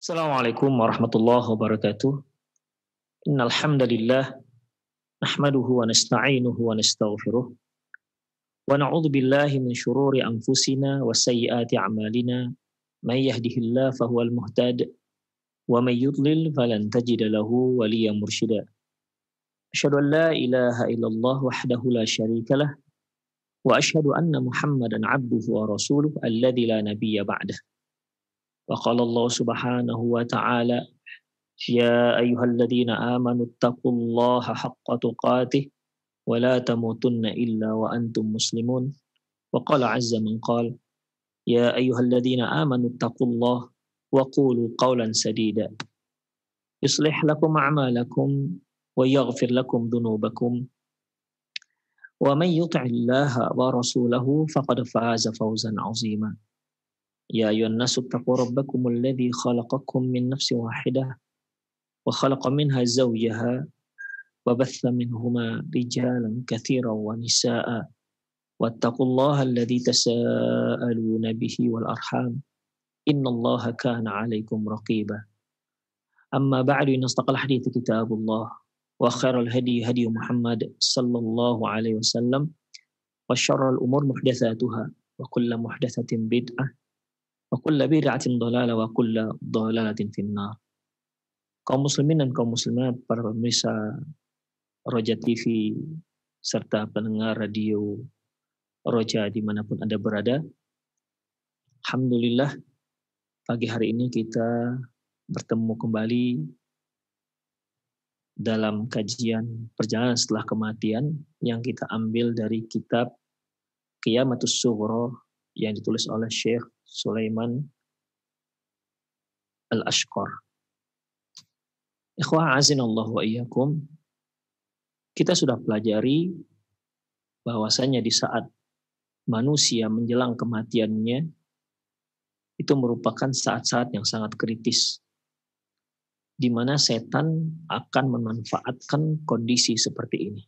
Assalamualaikum warahmatullahi wabarakatuh. Innal hamdalillah nahmaduhu wa nasta'inuhu wa nastaghfiruh wa na'udzu billahi min shururi anfusina wa sayyiati a'malina. May yahdihillahu fahuwal muhtad wa may yudlil falan tajida lahu waliyyan mursyida. Asyhadu an la ilaha illallah wahdahu la syarikalah wa asyhadu anna Muhammadan 'abduhu wa rasuluh alladzi la nabiyya ba'dah. Wa qala Allah subhanahu wa ta'ala ya ayyuhalladzina amanu taqullaha haqqa tuqatih wa la tamutunna illa wa antum muslimun. Wa qala azza min qala ya ayyuhalladzina amanu taqullaha wa qulu qawlan sadida yuslih lakum a'malakum wa yaghfir lakum dhunubakum wa man yuti'illaha wa rasulahu faqad faza fawzan 'azima. Ya ayyuhan nasu taqu rabbakumul ladzi khalaqakum min nafsin wahidah wa khalaqa minha zawjaha wa batha minhuma rijalan katsiran wa nisaa'a wattaqullaha alladzi tasaaluna bihi wal arham innallaha kana 'alaikum raqiba. Amma ba'du, inna asdaqal hadithi kitabullah wa khairal hadi hadi Muhammad sallallahu alaihi wasallam wa syarrul umur muhdatsatuha wa kullu muhdatsatin bid'ah wa kullu bid'atin dhalalah wa kullu dhalalatin finnar. Kaum muslimin dan kaum muslimat, para pemirsa Roja TV serta pendengar radio Roja dimanapun Anda berada, alhamdulillah pagi hari ini kita bertemu kembali dalam kajian perjalanan setelah kematian yang kita ambil dari kitab Qiyamatus Sughra yang ditulis oleh Syekh Sulaiman Al-Ashqar. Ikhwah azinallahu wa iyyakum, kita sudah pelajari bahwasanya di saat manusia menjelang kematiannya itu merupakan saat-saat yang sangat kritis, di mana setan akan memanfaatkan kondisi seperti ini.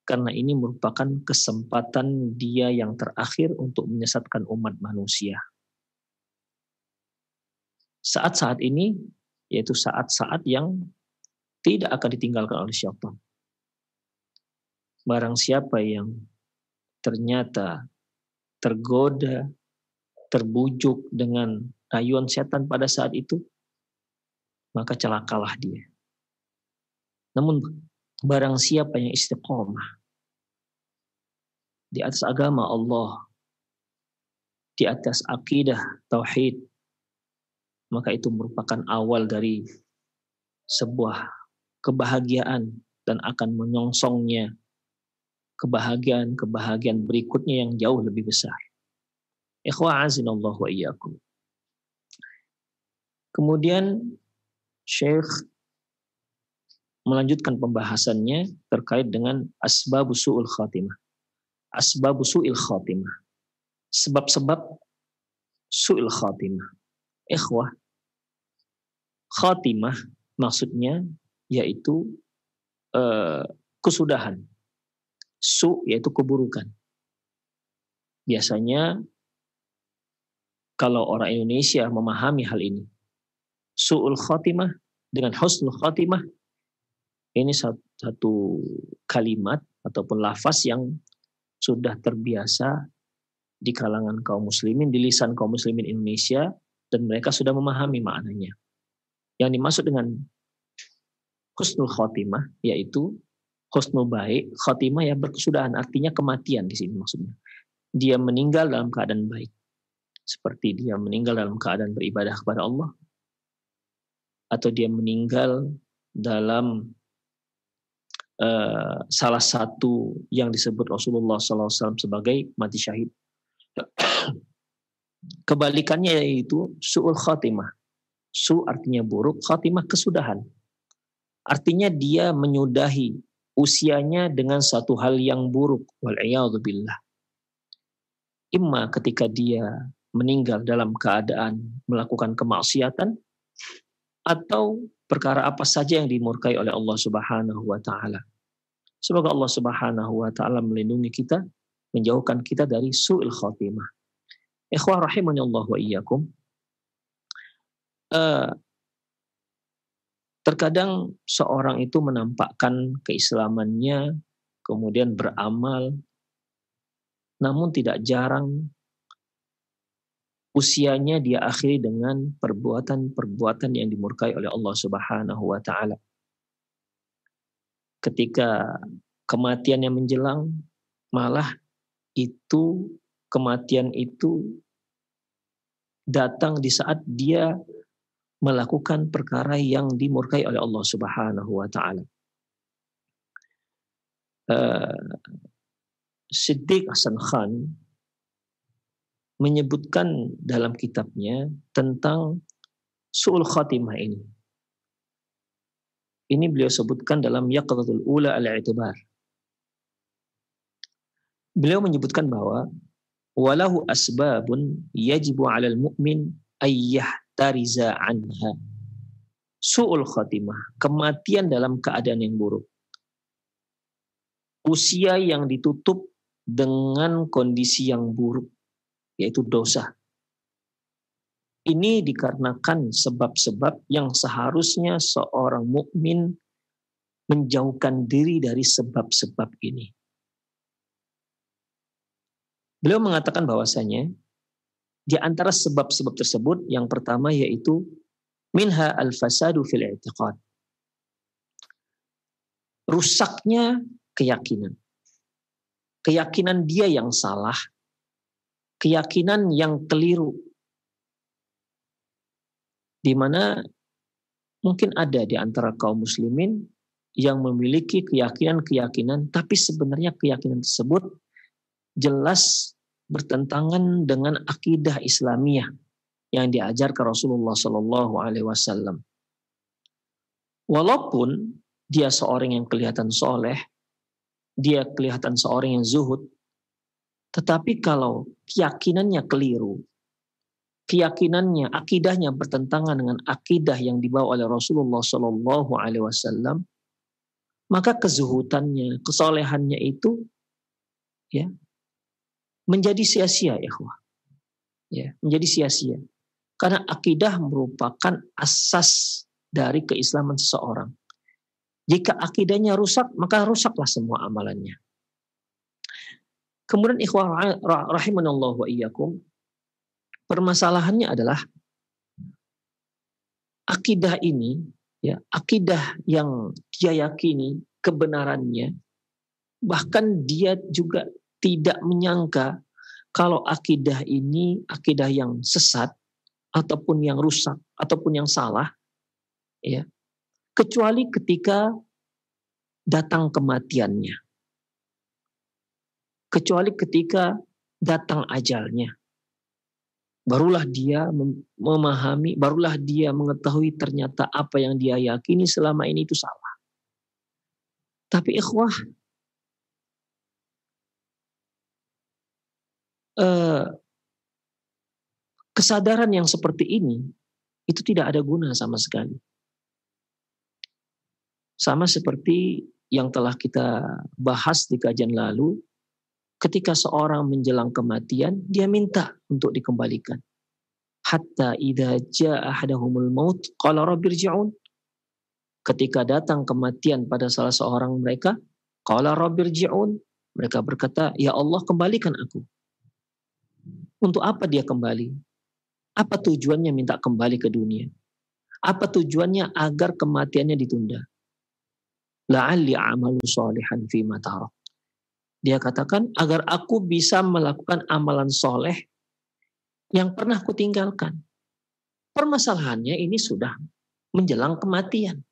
Karena ini merupakan kesempatan dia yang terakhir untuk menyesatkan umat manusia. Saat-saat ini, yaitu saat-saat yang tidak akan ditinggalkan oleh syaitan. Barang siapa yang ternyata tergoda, terbujuk dengan rayuan setan pada saat itu, maka celakalah dia. Namun barang siapa yang istiqomah di atas agama Allah, di atas akidah tauhid, maka itu merupakan awal dari sebuah kebahagiaan dan akan menyongsongnya kebahagiaan berikutnya yang jauh lebih besar. Ikhwa azinallahu wa iyyakum. Kemudian Syekh melanjutkan pembahasannya terkait dengan asbabu su'ul khatimah. Asbabu su'il khatimah. Sebab-sebab su'il khatimah. Ikhwah, khatimah maksudnya yaitu kesudahan. Su yaitu keburukan. Biasanya kalau orang Indonesia memahami hal ini, su'ul khatimah dengan husnul khatimah, ini satu kalimat ataupun lafaz yang sudah terbiasa di kalangan kaum muslimin, di lisan kaum muslimin Indonesia, dan mereka sudah memahami maknanya. Yang dimaksud dengan husnul khatimah yaitu husnul baik, khatimah yang berkesudahan, artinya kematian di sini maksudnya. Dia meninggal dalam keadaan baik. Seperti dia meninggal dalam keadaan beribadah kepada Allah, atau dia meninggal dalam salah satu yang disebut Rasulullah SAW sebagai mati syahid. Kebalikannya yaitu su'ul khatimah. Su artinya buruk, khatimah kesudahan. Artinya dia menyudahi usianya dengan satu hal yang buruk. Wal'iyadzubillah. Imma ketika dia meninggal dalam keadaan melakukan kemaksiatan, atau perkara apa saja yang dimurkai oleh Allah Subhanahu wa taala. Semoga Allah Subhanahu wa taala melindungi kita, menjauhkan kita dari su'il khatimah. Ikhwah rahimani Allah wa iyyakum. eh, terkadang seorang itu menampakkan keislamannya, kemudian beramal, namun tidak jarang usianya dia akhiri dengan perbuatan-perbuatan yang dimurkai oleh Allah Subhanahu wa taala. Ketika kematiannya menjelang, malah kematian itu datang di saat dia melakukan perkara yang dimurkai oleh Allah Subhanahu wa taala. Siddiq Hasan Khan menyebutkan dalam kitabnya tentang su'ul khatimah ini. Ini beliau sebutkan dalam Yaqzatul Ula al-i'tibar. Beliau menyebutkan bahwa walahu asbabun yajibu 'alal mu'min ayyahtariza anha. Su'ul khatimah, kematian dalam keadaan yang buruk. Usia yang ditutup dengan kondisi yang buruk, yaitu dosa. Ini dikarenakan sebab-sebab yang seharusnya seorang mukmin menjauhkan diri dari sebab-sebab ini. Beliau mengatakan bahwasanya di antara sebab-sebab tersebut yang pertama yaitu minha al-fasadu fil i'tiqad. Rusaknya keyakinan. Keyakinan dia yang salah, keyakinan yang keliru. Di mana mungkin ada di antara kaum muslimin yang memiliki keyakinan-keyakinan, tapi sebenarnya keyakinan tersebut jelas bertentangan dengan akidah Islamiyah yang diajarkan Rasulullah Sallallahu Alaihi Wasallam. Walaupun dia seorang yang kelihatan soleh, dia kelihatan seorang yang zuhud, tetapi kalau keyakinannya keliru, keyakinannya, akidahnya bertentangan dengan akidah yang dibawa oleh Rasulullah Sallallahu Alaihi Wasallam, maka kezuhudannya, kesolehannya itu, ya, menjadi sia-sia, ikhwah. Ya, menjadi sia-sia. Karena akidah merupakan asas dari keislaman seseorang. Jika akidahnya rusak, maka rusaklah semua amalannya. Kemudian ikhwah rahimanallahu wa iyyakum, permasalahannya adalah akidah ini, ya, akidah yang dia yakini kebenarannya, bahkan dia juga tidak menyangka kalau akidah ini akidah yang sesat ataupun yang rusak ataupun yang salah, ya, kecuali ketika datang kematiannya, kecuali ketika datang ajalnya. Barulah dia memahami, barulah dia mengetahui ternyata apa yang dia yakini selama ini itu salah. Tapi ikhwah, kesadaran yang seperti ini itu tidak ada guna sama sekali. Sama seperti yang telah kita bahas di kajian lalu, ketika seorang menjelang kematian, dia minta untuk dikembalikan. Hatta idza jaa ahadahumul maut qala rabbirji'un. Ketika datang kematian pada salah seorang mereka, qala rabbirji'un, mereka berkata, "Ya Allah, kembalikan aku." Untuk apa dia kembali? Apa tujuannya minta kembali ke dunia? Apa tujuannya agar kematiannya ditunda? La'alli a'malu sholihan fima tarak. Dia katakan agar aku bisa melakukan amalan soleh yang pernah kutinggalkan. Permasalahannya ini sudah menjelang kematian.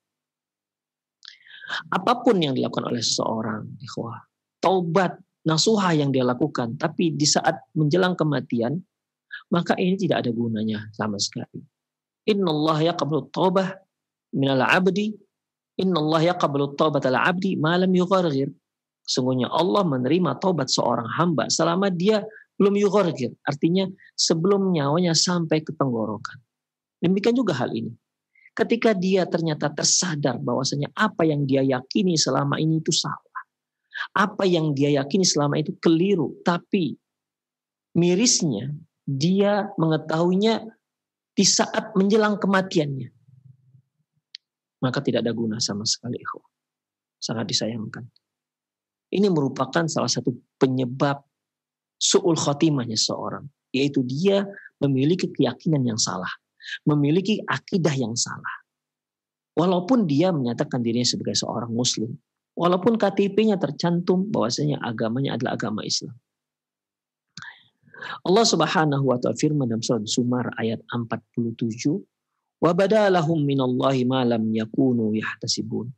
Apapun yang dilakukan oleh seseorang, ikhwah, taubat, nasuha yang dia lakukan, tapi di saat menjelang kematian, maka ini tidak ada gunanya sama sekali. Innallaha yaqbalu taubah minal abdi, innallaha yaqbalu taubatal abdi ma lam yugharghir. Sungguhnya Allah menerima taubat seorang hamba selama dia belum yugharghir, artinya sebelum nyawanya sampai ke tenggorokan. Demikian juga hal ini. Ketika dia ternyata tersadar bahwasanya apa yang dia yakini selama ini itu salah. Apa yang dia yakini selama itu keliru, tapi mirisnya dia mengetahuinya di saat menjelang kematiannya, maka tidak ada guna sama sekali. Sangat disayangkan. Ini merupakan salah satu penyebab su'ul khotimahnya seorang, yaitu dia memiliki keyakinan yang salah, memiliki akidah yang salah. Walaupun dia menyatakan dirinya sebagai seorang muslim, walaupun KTP-nya tercantum bahwasanya agamanya adalah agama Islam. Allah Subhanahu wa ta'ala firman dalam surat Zumar ayat 47, wa badalahum minallahi ma lam yakunu yahtasibun.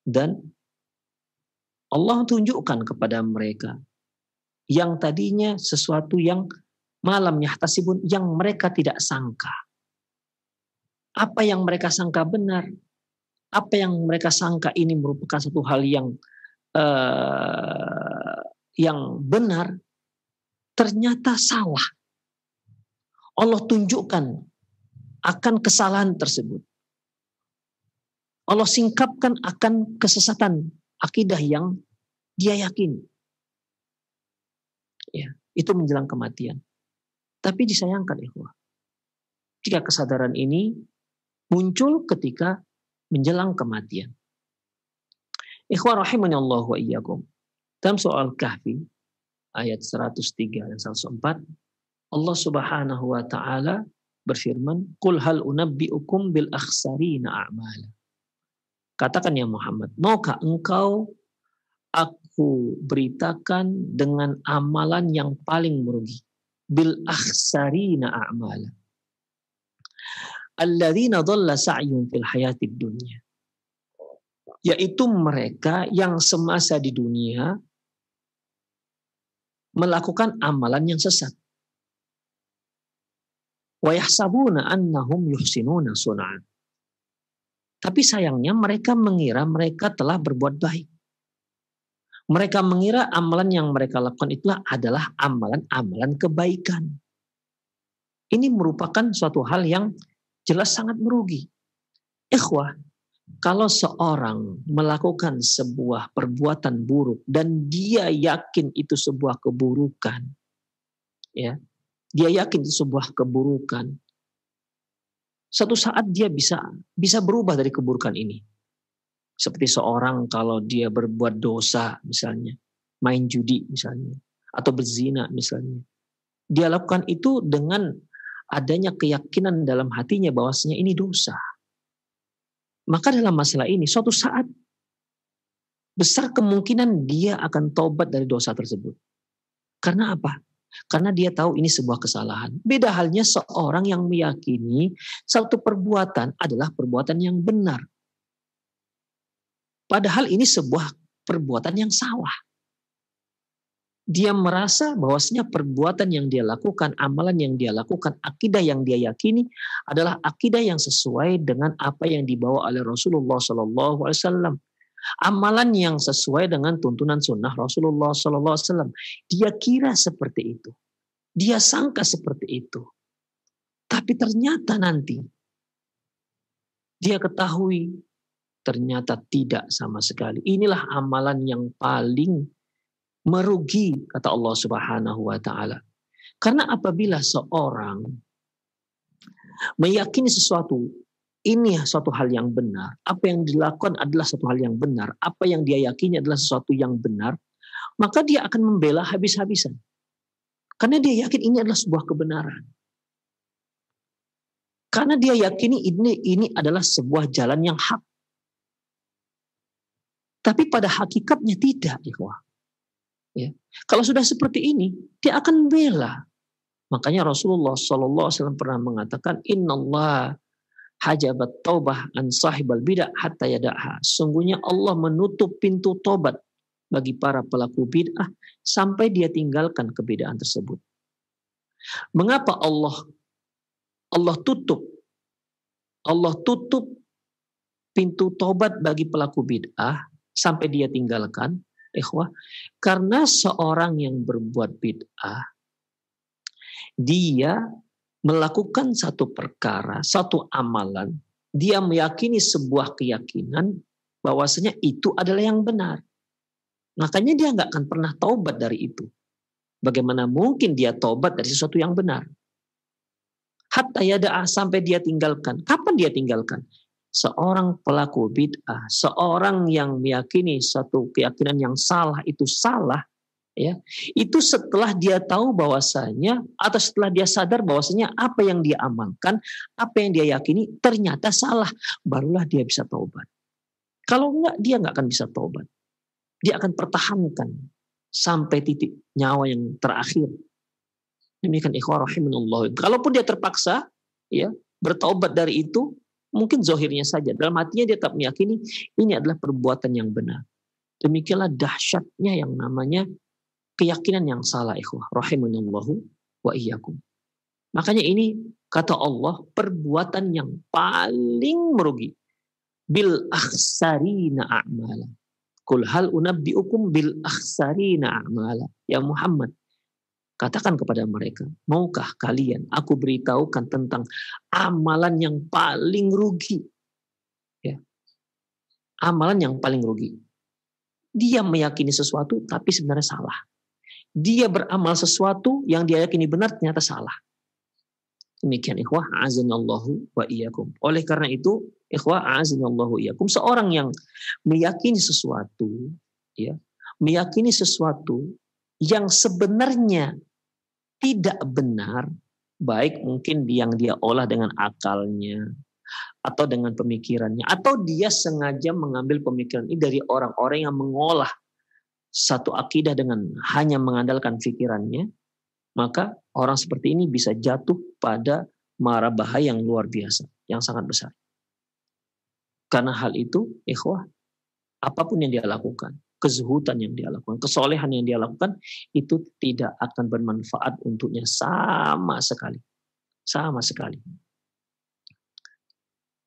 Dan Allah tunjukkan kepada mereka yang tadinya sesuatu yang malam yahtasibun, yang mereka tidak sangka. Apa yang mereka sangka benar, apa yang mereka sangka ini merupakan satu hal yang benar, ternyata salah. Allah tunjukkan akan kesalahan tersebut. Allah singkapkan akan kesesatan akidah yang dia yakini. Ya, itu menjelang kematian. Tapi disayangkan, ikhwah, jika kesadaran ini muncul ketika menjelang kematian. Ikhwah rahimani Allah wa iyyakum. Dalam soal Kahfi ayat 103 dan 104, Allah Subhanahu wa taala berfirman, "Qul hal unabbiukum bil akhsarina a'mala." Katakan ya Muhammad, maukah engkau aku beritakan dengan amalan yang paling merugi? Bil akhsarina a'mala. Alladzina dhalla sa'yuhum fil hayatid dunya. Yaitu mereka yang semasa di dunia melakukan amalan yang sesat. Wa yahsabuna annahum yuhsinuna sun'a. Tapi sayangnya mereka mengira mereka telah berbuat baik. Mereka mengira amalan yang mereka lakukan itulah adalah amalan-amalan kebaikan. Ini merupakan suatu hal yang jelas sangat merugi. Ikhwah, kalau seorang melakukan sebuah perbuatan buruk dan dia yakin itu sebuah keburukan, ya, dia yakin itu sebuah keburukan, satu saat dia bisa berubah dari keburukan ini. Seperti seorang kalau dia berbuat dosa misalnya, main judi misalnya, atau berzina misalnya. Dia lakukan itu dengan adanya keyakinan dalam hatinya bahwasanya ini dosa. Maka dalam masalah ini suatu saat besar kemungkinan dia akan tobat dari dosa tersebut. Karena apa? Karena dia tahu ini sebuah kesalahan. Beda halnya seorang yang meyakini suatu perbuatan adalah perbuatan yang benar. Padahal ini sebuah perbuatan yang salah. Dia merasa bahwasanya perbuatan yang dia lakukan, amalan yang dia lakukan, akidah yang dia yakini adalah akidah yang sesuai dengan apa yang dibawa oleh Rasulullah SAW. Amalan yang sesuai dengan tuntunan sunnah Rasulullah SAW. Dia kira seperti itu. Dia sangka seperti itu. Tapi ternyata nanti dia ketahui ternyata tidak sama sekali. Inilah amalan yang paling merugi, kata Allah Subhanahu wa taala. Karena apabila seorang meyakini sesuatu, ini suatu hal yang benar, apa yang dilakukan adalah suatu hal yang benar, apa yang dia yakini adalah sesuatu yang benar, maka dia akan membela habis-habisan. Karena dia yakin ini adalah sebuah kebenaran. Karena dia yakini ini adalah sebuah jalan yang hak. Tapi pada hakikatnya tidak, ikhwah. Ya. Kalau sudah seperti ini, dia akan bela. Makanya Rasulullah SAW pernah mengatakan, Innallah hajabat taubah an sahibal bid'ah hatta yada'ha. Sungguhnya Allah menutup pintu tobat bagi para pelaku bid'ah sampai dia tinggalkan kebid'ahan tersebut. Mengapa Allah tutup pintu tobat bagi pelaku bid'ah sampai dia tinggalkan? Ikhwah, karena seorang yang berbuat bid'ah, dia melakukan satu perkara, satu amalan, dia meyakini sebuah keyakinan bahwasanya itu adalah yang benar. Makanya dia nggak akan pernah taubat dari itu. Bagaimana mungkin dia taubat dari sesuatu yang benar? Hatta yada'a, sampai dia tinggalkan. Kapan dia tinggalkan? Seorang pelaku bid'ah, seorang yang meyakini satu keyakinan yang salah itu salah, ya, itu setelah dia tahu bahwasanya, atau setelah dia sadar bahwasanya apa yang dia amalkan, apa yang dia yakini ternyata salah, barulah dia bisa taubat. Kalau enggak, dia enggak akan bisa taubat. Dia akan pertahankan sampai titik nyawa yang terakhir. Demikian ikhwah rahimanallah. Kalaupun dia terpaksa, ya, bertaubat dari itu, mungkin zahirnya saja, dalam hatinya dia tetap meyakini ini adalah perbuatan yang benar. Demikianlah dahsyatnya yang namanya keyakinan yang salah, ikhwah rahimanallahu wa iyyakum. Makanya ini kata Allah perbuatan yang paling merugi. Bil akhsarina a'mala. Qul hal unabbiukum bil akhsarina a'mala. Ya Muhammad, katakan kepada mereka, maukah kalian aku beritahukan tentang amalan yang paling rugi? Ya. Amalan yang paling rugi. Dia meyakini sesuatu tapi sebenarnya salah. Dia beramal sesuatu yang dia yakini benar ternyata salah. Demikian ikhwah azanallahu wa iyyakum. Oleh karena itu, ikhwah azanallahu wa iyyakum, seorang yang meyakini sesuatu, ya, meyakini sesuatu yang sebenarnya tidak benar, baik mungkin yang dia olah dengan akalnya atau dengan pemikirannya, atau dia sengaja mengambil pemikiran ini dari orang-orang yang mengolah satu akidah dengan hanya mengandalkan pikirannya, maka orang seperti ini bisa jatuh pada mara bahaya yang luar biasa, yang sangat besar. Karena hal itu, ikhwah, apapun yang dia lakukan, kezuhudan yang dia lakukan, kesolehan yang dia lakukan, itu tidak akan bermanfaat untuknya sama sekali. Sama sekali.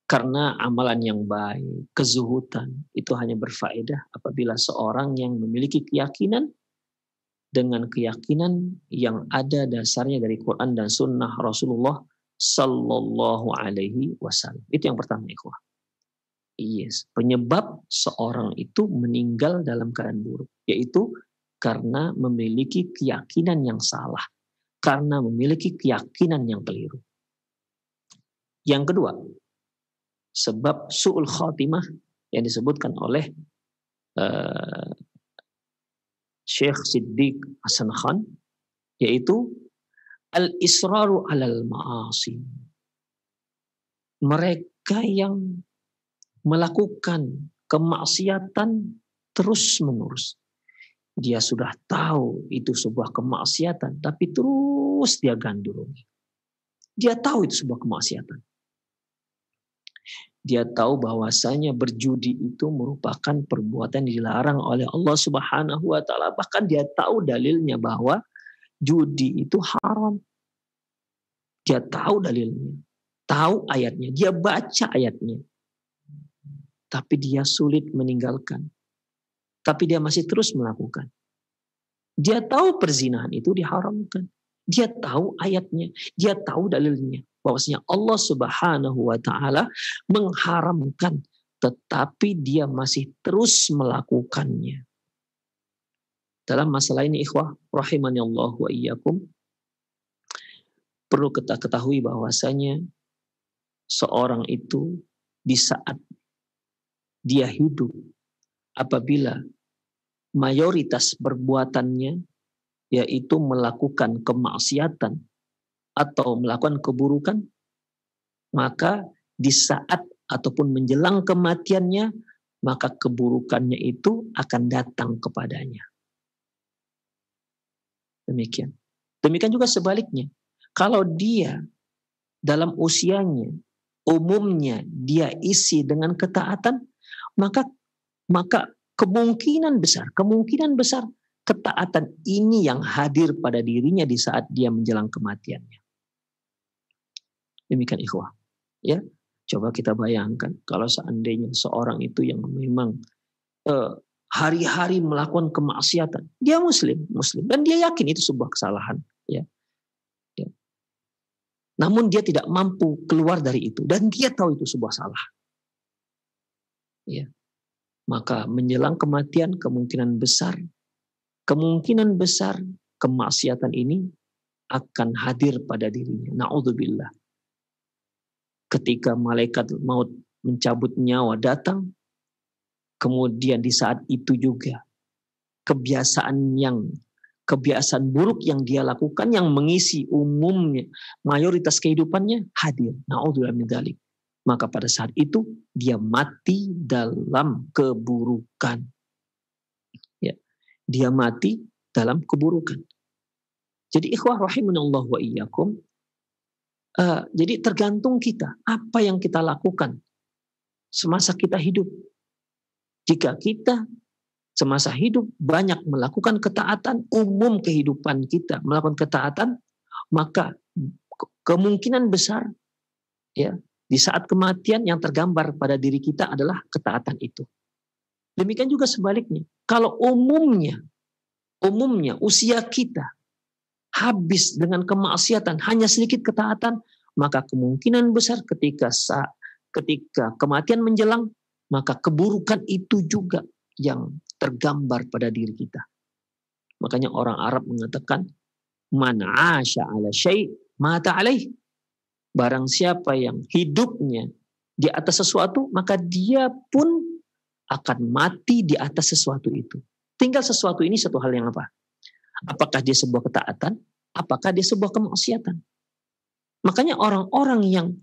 Karena amalan yang baik, kezuhudan, itu hanya berfaedah apabila seorang yang memiliki keyakinan dengan keyakinan yang ada dasarnya dari Quran dan Sunnah Rasulullah Sallallahu Alaihi Wasallam. Itu yang pertama, ikhwah. Yes, penyebab seorang itu meninggal dalam keadaan buruk, yaitu karena memiliki keyakinan yang salah, karena memiliki keyakinan yang keliru. Yang kedua, sebab su'ul khatimah yang disebutkan oleh Syekh Siddiq Hasan Khan, yaitu al-israru alal ma'asi. Mereka yang melakukan kemaksiatan terus-menerus. Dia sudah tahu itu sebuah kemaksiatan, tapi terus dia gandrungi. Dia tahu itu sebuah kemaksiatan. Dia tahu bahwasanya berjudi itu merupakan perbuatan yang dilarang oleh Allah Subhanahu wa taala. Bahkan dia tahu dalilnya bahwa judi itu haram. Dia tahu dalilnya, tahu ayatnya, dia baca ayatnya. Tapi dia sulit meninggalkan. Tapi dia masih terus melakukan. Dia tahu perzinahan itu diharamkan. Dia tahu ayatnya, dia tahu dalilnya. Bahwasanya Allah Subhanahu wa taala mengharamkan, tetapi dia masih terus melakukannya. Dalam masalah ini, ikhwah rahimani Allah wa iyyakum, perlu kita ketahui bahwasanya seorang itu di saat dia hidup, apabila mayoritas perbuatannya yaitu melakukan kemaksiatan atau melakukan keburukan, maka di saat ataupun menjelang kematiannya, maka keburukannya itu akan datang kepadanya. Demikian. Demikian juga sebaliknya. Kalau dia dalam usianya, umumnya dia isi dengan ketaatan, maka kemungkinan besar ketaatan ini yang hadir pada dirinya di saat dia menjelang kematiannya. Demikian ikhwah. Ya, coba kita bayangkan kalau seandainya seorang itu yang memang hari-hari melakukan kemaksiatan, dia muslim dan dia yakin itu sebuah kesalahan, ya. Namun dia tidak mampu keluar dari itu dan dia tahu itu sebuah salah. Ya. Maka menjelang kematian kemungkinan besar kemaksiatan ini akan hadir pada dirinya. Na'udzubillah. ketika malaikat maut mencabut nyawa datang, kemudian di saat itu juga kebiasaan buruk yang dia lakukan yang mengisi umumnya mayoritas kehidupannya hadir. Na'udzubillah min dzalik. Maka pada saat itu dia mati dalam keburukan. Ya, dia mati dalam keburukan. Jadi ikhwah rahimanallah wa iyyakum, jadi tergantung kita apa yang kita lakukan semasa kita hidup. Jika kita semasa hidup banyak melakukan ketaatan, umum kehidupan kita melakukan ketaatan, maka kemungkinan besar ya di saat kematian yang tergambar pada diri kita adalah ketaatan itu. Demikian juga sebaliknya. Kalau umumnya usia kita habis dengan kemaksiatan, hanya sedikit ketaatan, maka kemungkinan besar ketika kematian menjelang, maka keburukan itu juga yang tergambar pada diri kita. Makanya orang Arab mengatakan, man 'asha 'ala syai' mata 'alaih. Barang siapa yang hidupnya di atas sesuatu, maka dia pun akan mati di atas sesuatu itu. Tinggal sesuatu ini satu hal yang apa? Apakah dia sebuah ketaatan? Apakah dia sebuah kemaksiatan? Makanya orang-orang yang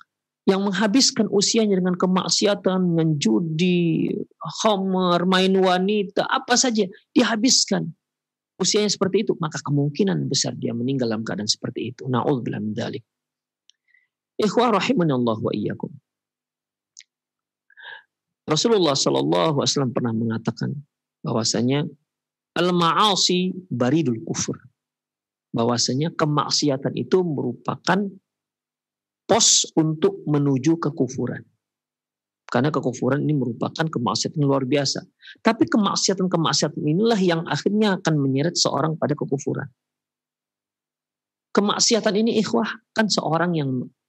menghabiskan usianya dengan kemaksiatan, dengan judi, khamar, main wanita, apa saja, dihabiskan usianya seperti itu, maka kemungkinan besar dia meninggal dalam keadaan seperti itu. Na'udzubillah min dzalik. Ikhwah rahimanallah wa iyyakum. Rasulullah sallallahu alaihi wasallam pernah mengatakan bahwasanya al-ma'asi baridul kufur. Bahwasanya kemaksiatan itu merupakan pos untuk menuju kekufuran. Karena kekufuran ini merupakan kemaksiatan luar biasa. Tapi kemaksiatan inilah yang akhirnya akan menyeret seorang pada kekufuran. Kemaksiatan ini ikhwah kan seorang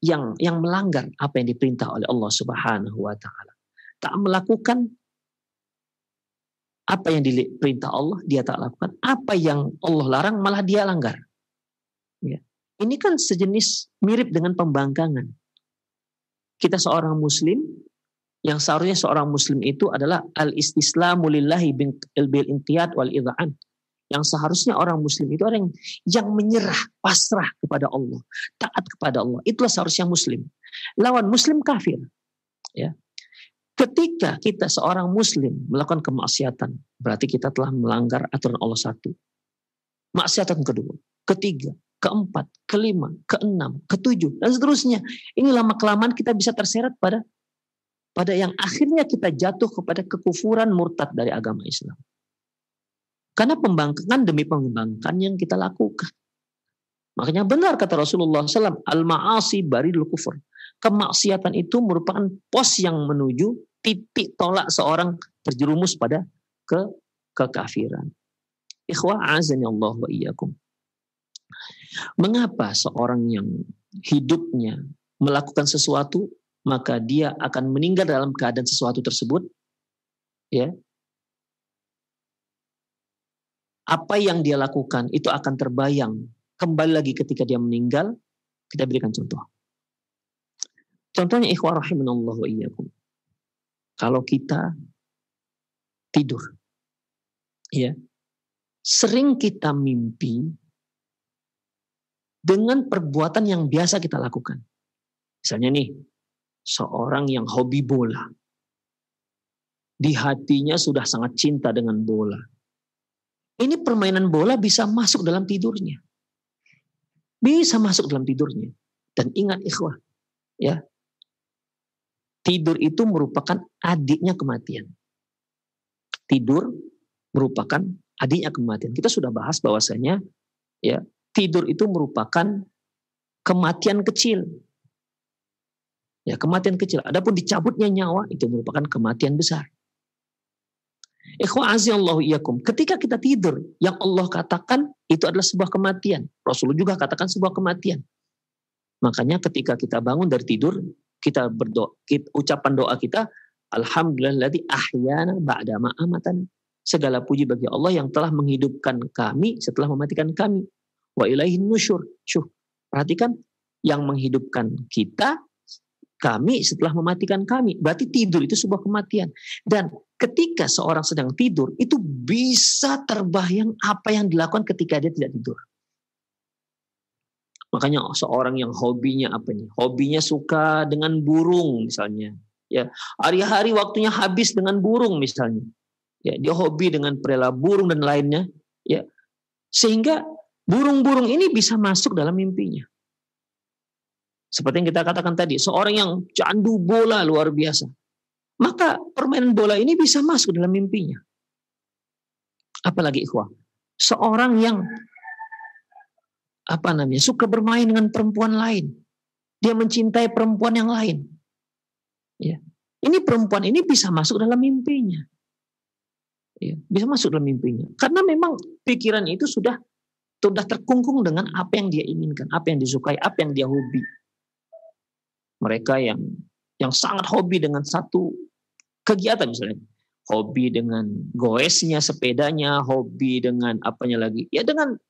yang melanggar apa yang diperintah oleh Allah Subhanahu wa taala. Tak melakukan apa yang diperintah Allah, dia tak lakukan. Apa yang Allah larang malah dia langgar. Ya. Ini kan sejenis mirip dengan pembangkangan. Kita seorang muslim, yang seharusnya seorang muslim itu adalah al-istislamu lillahi bil inqiyad wal idha'an. Yang seharusnya orang muslim itu orang yang menyerah, pasrah kepada Allah, taat kepada Allah. Itulah seharusnya muslim. Lawan muslim kafir. Ya. Ketika kita seorang muslim melakukan kemaksiatan, berarti kita telah melanggar aturan Allah satu. Maksiatan kedua, ketiga, keempat, kelima, keenam, ketujuh, dan seterusnya. Ini lama-kelamaan kita bisa terseret pada yang akhirnya kita jatuh kepada kekufuran murtad dari agama Islam. Karena pembangkangan demi pembangkangan yang kita lakukan. Makanya benar kata Rasulullah SAW, al-ma'asi baridul kufur. Kemaksiatan itu merupakan pos yang menuju titik tolak seorang terjerumus pada kekafiran. Ikhwah azani Allah wa iyyakum. Mengapa seorang yang hidupnya melakukan sesuatu, maka dia akan meninggal dalam keadaan sesuatu tersebut? Ya. Apa yang dia lakukan itu akan terbayang kembali lagi ketika dia meninggal. Kita berikan contoh. Contohnya ikhwah rahimanallah wa iyyakum. Kalau kita tidur, ya, sering kita mimpi dengan perbuatan yang biasa kita lakukan. Misalnya nih, seorang yang hobi bola. Di hatinya sudah sangat cinta dengan bola. Ini permainan bola bisa masuk dalam tidurnya. Bisa masuk dalam tidurnya. Dan ingat ikhwah, ya, tidur itu merupakan adiknya kematian. Tidur merupakan adiknya kematian. Kita sudah bahas bahwasanya ya, tidur itu merupakan kematian kecil. Ya, kematian kecil. Adapun dicabutnya nyawa itu merupakan kematian besar. Ikhwah azallahu iyyakum. Ketika kita tidur, yang Allah katakan itu adalah sebuah kematian. Rasulullah juga katakan sebuah kematian. Makanya ketika kita bangun dari tidur, kita berdoa, ucapan doa kita, alhamdulillahilladzi ahyana ba'da ma amatana. Segala puji bagi Allah yang telah menghidupkan kami setelah mematikan kami. Wa ilaihin nusyur. Perhatikan, yang menghidupkan kita kami setelah mematikan kami. Berarti tidur itu sebuah kematian. Dan ketika seorang sedang tidur, itu bisa terbayang apa yang dilakukan ketika dia tidak tidur. Makanya seorang yang hobinya apa nih? Hobinya suka dengan burung misalnya. Ya, hari-hari waktunya habis dengan burung misalnya. Ya, dia hobi dengan perela burung dan lainnya. Ya, sehingga burung-burung ini bisa masuk dalam mimpinya. Seperti yang kita katakan tadi, seorang yang candu bola luar biasa. Maka permainan bola ini bisa masuk dalam mimpinya. Apalagi ikhwah, seorang yang suka bermain dengan perempuan lain. Dia mencintai perempuan yang lain. Ya. Ini perempuan ini bisa masuk dalam mimpinya. Ya, bisa masuk dalam mimpinya. Karena memang pikirannya itu sudah terkungkung dengan apa yang dia inginkan, apa yang disukai, apa yang dia hobi. Mereka yang sangat hobi dengan satu kegiatan misalnya, hobi dengan goesnya, sepedanya, hobi dengan apanya lagi, ya dengan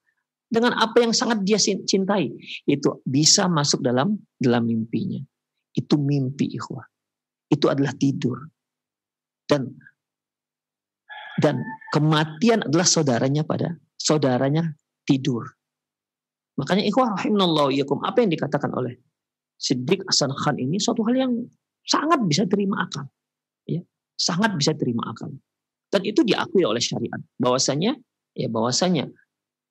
apa yang sangat dia cintai, itu bisa masuk dalam mimpinya. Itu mimpi, ikhwah. Itu adalah tidur. Dan kematian adalah saudaranya tidur. Makanya ikhwah rahimanallahu iyyakum, apa yang dikatakan oleh Siddiq Hasan Khan ini suatu hal yang sangat bisa terima akal. Ya, sangat bisa terima akal. Dan itu diakui oleh syariat. Bahwasanya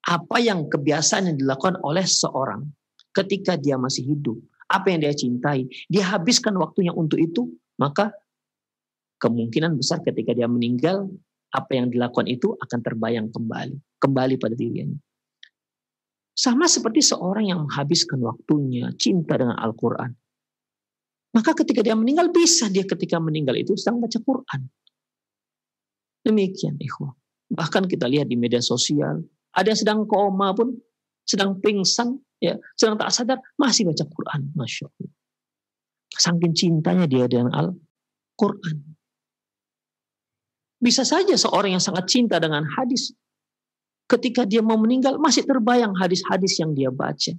apa yang kebiasaan yang dilakukan oleh seorang ketika dia masih hidup, apa yang dia cintai, dia habiskan waktunya untuk itu, maka kemungkinan besar ketika dia meninggal, apa yang dilakukan itu akan terbayang kembali pada dirinya. Sama seperti seorang yang menghabiskan waktunya cinta dengan Al-Quran. Maka ketika dia meninggal, bisa dia ketika meninggal itu sedang baca Quran. Demikian ikhwah. Bahkan kita lihat di media sosial, ada yang sedang koma pun, sedang pingsan, ya, sedang tak sadar, masih baca Quran. Masya Allah. Saking cintanya dia dengan Al-Quran. Bisa saja seorang yang sangat cinta dengan hadis, ketika dia mau meninggal, masih terbayang hadis-hadis yang dia baca.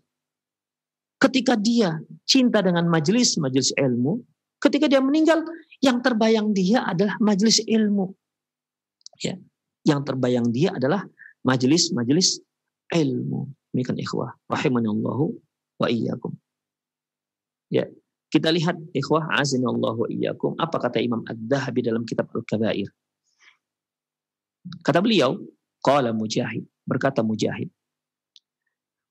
Ketika dia cinta dengan majelis ilmu, ketika dia meninggal, yang terbayang dia adalah majelis ilmu. Ya, yang terbayang dia adalah majelis ilmu. Demikian ikhwah, rahimanallahu wa iyyakum. Ya, kita lihat ikhwah, azinallahu wa iyyakum, apa kata Imam Ad-Dhahabi dalam kitab Al-Kabair. Kata beliau, qala Mujahid, berkata Mujahid,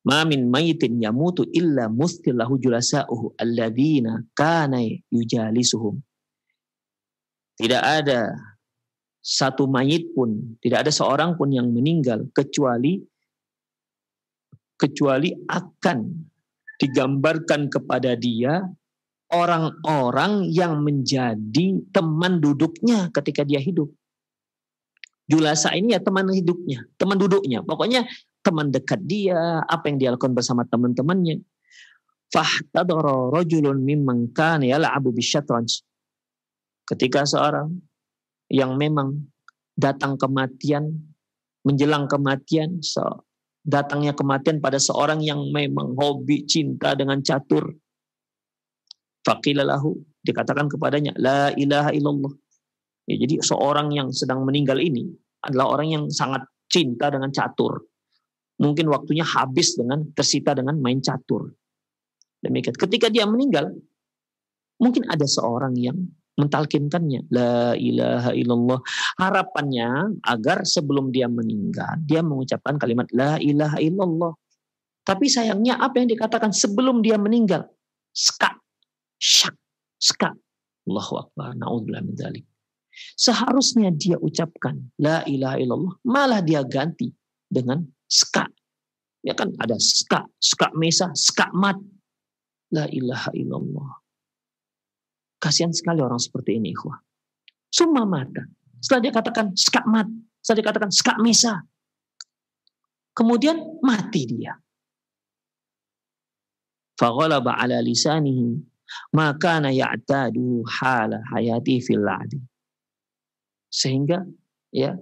ma min mayitin yamutu illa mustillahu julasa'uhu alladzina kana yujalisuhum. Tidak ada satu mayit pun, tidak ada seorang pun yang meninggal kecuali akan digambarkan kepada dia orang-orang yang menjadi teman duduknya ketika dia hidup. Julasa ini ya teman hidupnya, teman duduknya. Pokoknya teman dekat dia, apa yang dia lakukan bersama teman-temannya. Fahtadara rajulun mimman kana yal'abu bisyatranj. Ketika seorang yang memang datang kematian, menjelang kematian, datangnya kematian pada seorang yang memang hobi cinta dengan catur. Faqila lahu, dikatakan kepadanya, la ilaha illallah. Ya, jadi seorang yang sedang meninggal ini adalah orang yang sangat cinta dengan catur. Mungkin waktunya habis tersita dengan main catur. Demikian. Ketika dia meninggal, mungkin ada seorang yang mentalkinkannya, la ilaha illallah. Harapannya agar sebelum dia meninggal, dia mengucapkan kalimat la ilaha illallah. Tapi sayangnya apa yang dikatakan sebelum dia meninggal? Ska, syak, ska. Allahu Akbar, na'udzubillah min dzalik. Seharusnya dia ucapkan la ilaha illallah, malah dia ganti dengan ska. Ya kan ada ska mesa, ska mat. La ilaha illallah. Kasihan sekali orang seperti ini, ikhwah. Summa mata. Setelah dia katakan ska mat, setelah dia katakan ska mesa, kemudian mati dia. Faghalaba ala lisanihi ma kana ya'tadu hala hayati fil la'di. Sehingga ya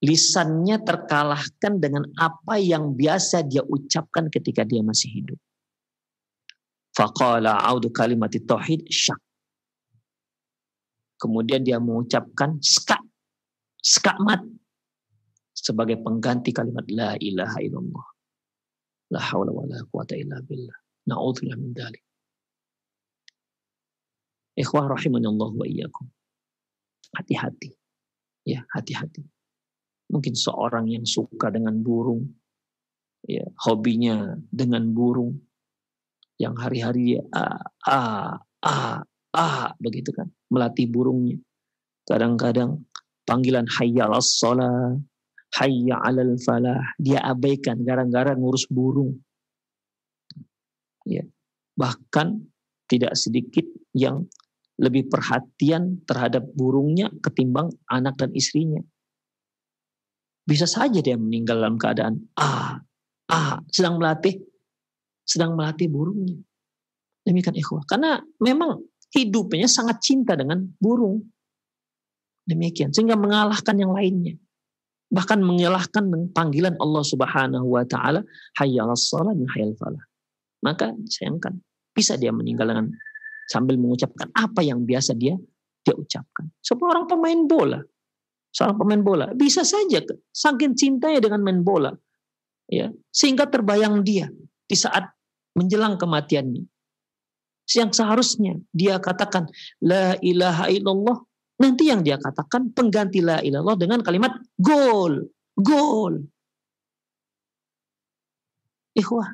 lisannya terkalahkan dengan apa yang biasa dia ucapkan ketika dia masih hidup. Faqala a'udzu kalimati tauhid syak. Kemudian dia mengucapkan skakmat sebagai pengganti kalimat la ilaha illallah. La haula wala quwata illa billah. Na'udzubillah min dzalik. Ikhwah rahimanallah wa iyyakum. Hati-hati. Ya, hati-hati. Mungkin seorang yang suka dengan burung, ya, hobinya dengan burung, yang hari-hari dia begitu kan, melatih burungnya. Kadang-kadang panggilan hayya 'alas shalah, hayya 'alal falah, dia abaikan gara-gara ngurus burung. Ya. Bahkan tidak sedikit yang lebih perhatian terhadap burungnya ketimbang anak dan istrinya. Bisa saja dia meninggal dalam keadaan sedang melatih burungnya. Demikian ikhwah. Karena memang hidupnya sangat cinta dengan burung. Demikian. Sehingga mengalahkan yang lainnya. Bahkan mengalahkan panggilan Allah Subhanahu wa taala, hayya 'alas shalah dan hayyal falah. Maka sayangkan bisa dia meninggal dengan sambil mengucapkan apa yang biasa dia ucapkan. Seorang pemain bola bisa saja saking cintanya dengan main bola, ya, sehingga terbayang dia di saat menjelang kematiannya. Yang seharusnya dia katakan la ilaha illallah, nanti yang dia katakan pengganti la ilaha illallah dengan kalimat gol. Ikhwah,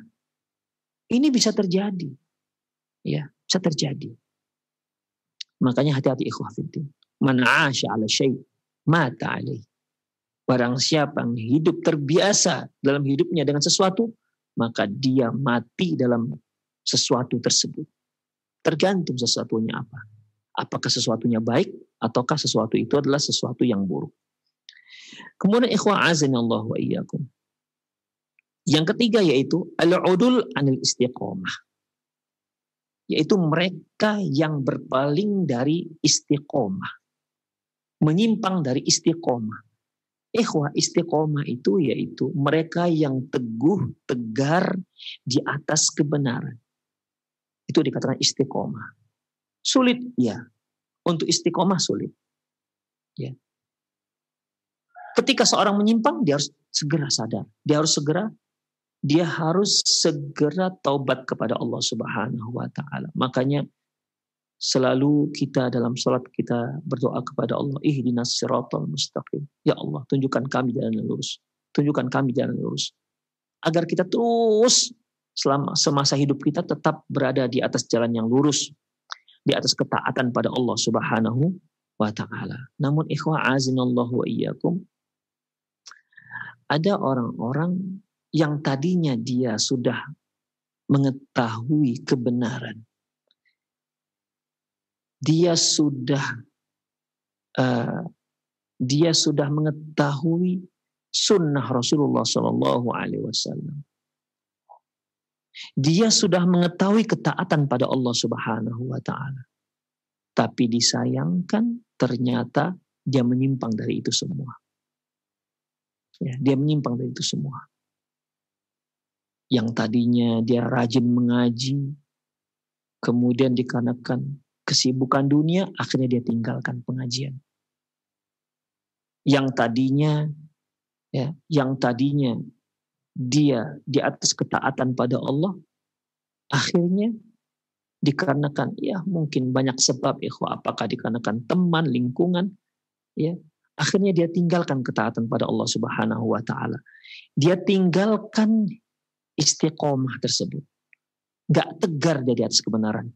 ini bisa terjadi. Ya, bisa terjadi. Makanya hati-hati ikhwah fiddin. Man 'asha 'ala syai' mata 'alaih. Barang siapa yang hidup terbiasa dalam hidupnya dengan sesuatu, maka dia mati dalam sesuatu tersebut. Tergantung sesuatunya apa. Apakah sesuatunya baik ataukah sesuatu itu adalah sesuatu yang buruk. Kemudian ikhwah azanallahu wa iyyakum. Yang ketiga yaitu al-udul anil istiqomah. Yaitu mereka yang berpaling dari istiqomah. Menyimpang dari istiqomah. Ikhwah, istiqomah itu yaitu mereka yang teguh, tegar di atas kebenaran. Itu dikatakan istiqomah. Sulit, ya. Untuk istiqomah sulit. Ya. Ketika seorang menyimpang, dia harus segera sadar. Dia harus segera taubat kepada Allah Subhanahu wa taala. Makanya selalu kita dalam salat kita berdoa kepada Allah, ihdinas siratal mustaqim. Ya Allah, tunjukkan kami jalan yang lurus. Tunjukkan kami jalan yang lurus. Agar kita terus selama semasa hidup kita tetap berada di atas jalan yang lurus, di atas ketaatan pada Allah Subhanahu wa taala. Namun ikhwah azinallahu wa iyyakum, ada orang-orang yang tadinya dia sudah mengetahui kebenaran, dia sudah mengetahui sunnah Rasulullah Sallallahu Alaihi Wasallam. Dia sudah mengetahui ketaatan pada Allah Subhanahu Wa Taala. Tapi disayangkan ternyata dia menyimpang dari itu semua. Ya, dia menyimpang dari itu semua. Yang tadinya dia rajin mengaji, kemudian dikarenakan kesibukan dunia, akhirnya dia tinggalkan pengajian. Yang tadinya dia di atas ketaatan pada Allah, akhirnya dikarenakan mungkin banyak sebab, apakah dikarenakan teman, lingkungan, akhirnya dia tinggalkan ketaatan pada Allah Subhanahu wa taala. Dia tinggalkan istiqomah tersebut. Gak tegar dia di atas kebenaran.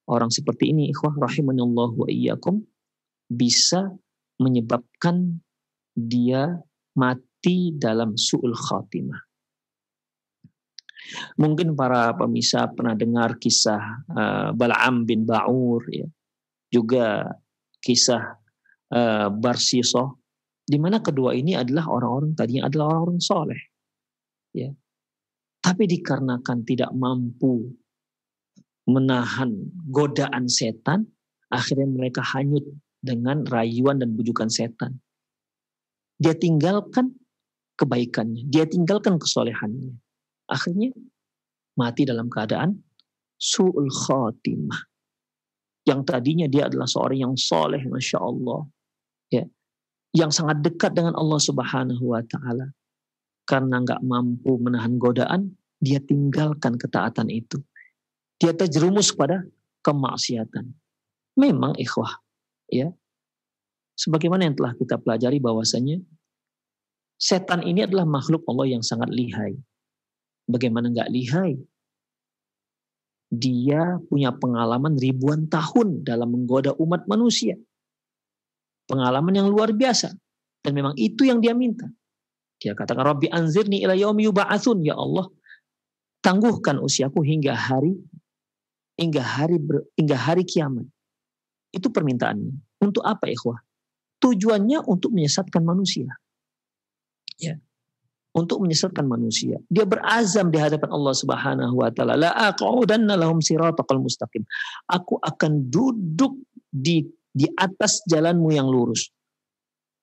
Orang seperti ini, ikhwah rahimanallahu wa iyyakum, bisa menyebabkan dia mati dalam su'ul khatimah. Mungkin para pemirsa pernah dengar kisah Bal'am bin Ba'ur, ya. Juga kisah Barsisoh, di mana kedua ini adalah orang-orang tadinya adalah orang-orang soleh, ya. Tapi dikarenakan tidak mampu menahan godaan setan, akhirnya mereka hanyut dengan rayuan dan bujukan setan. Dia tinggalkan kebaikannya, dia tinggalkan kesolehannya. Akhirnya mati dalam keadaan su'ul khatimah. Yang tadinya dia adalah seorang yang soleh, Masya Allah. Ya, yang sangat dekat dengan Allah Subhanahu wa Ta'ala. Karena nggak mampu menahan godaan, dia tinggalkan ketaatan itu. Dia terjerumus pada kemaksiatan. Memang ikhwah, ya, sebagaimana yang telah kita pelajari bahwasanya setan ini adalah makhluk Allah yang sangat lihai. Bagaimana nggak lihai? Dia punya pengalaman ribuan tahun dalam menggoda umat manusia. Pengalaman yang luar biasa. Dan memang itu yang dia minta. Dia katakan, Rabbi anzirni ila yaumi yub'atsun, ya Allah, tangguhkan usiaku hingga hari kiamat. Itu permintaannya. Untuk apa, ikhwah? Tujuannya untuk menyesatkan manusia. Ya. Untuk menyesatkan manusia. Dia berazam di hadapan Allah Subhanahu wa Ta'ala, la aq'udanna lahum siratal mustaqim. Aku akan duduk di atas jalanmu yang lurus.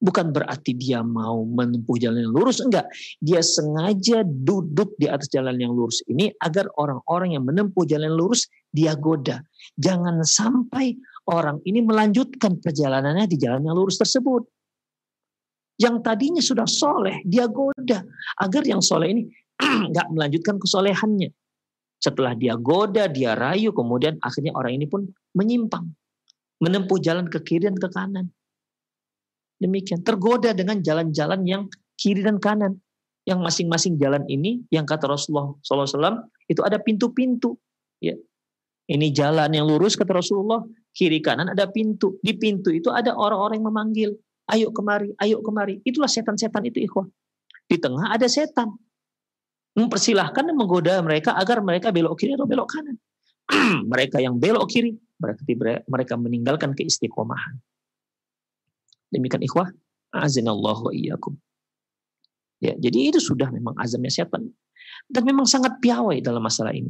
Bukan berarti dia mau menempuh jalan yang lurus, enggak. Dia sengaja duduk di atas jalan yang lurus ini agar orang-orang yang menempuh jalan yang lurus dia goda. Jangan sampai orang ini melanjutkan perjalanannya di jalan yang lurus tersebut. Yang tadinya sudah soleh, dia goda agar yang soleh ini enggak melanjutkan kesolehannya. Setelah dia goda, dia rayu, kemudian akhirnya orang ini pun menyimpang, menempuh jalan ke kiri dan ke kanan. Demikian, tergoda dengan jalan-jalan yang kiri dan kanan. Yang masing-masing jalan ini, yang kata Rasulullah SAW, itu ada pintu-pintu. Ya. Ini jalan yang lurus, kata Rasulullah, kiri kanan ada pintu. Di pintu itu ada orang-orang yang memanggil, ayo kemari, ayo kemari. Itulah setan-setan itu, ikhwah. Di tengah ada setan. Mempersilahkan dan menggoda mereka agar mereka belok kiri atau belok kanan. Mereka yang belok kiri, mereka meninggalkan keistiqomahan. Demikian ikhwah, azinallahu wa iyyakum. Ya, jadi itu sudah memang azamnya setan. Dan memang sangat piawai dalam masalah ini.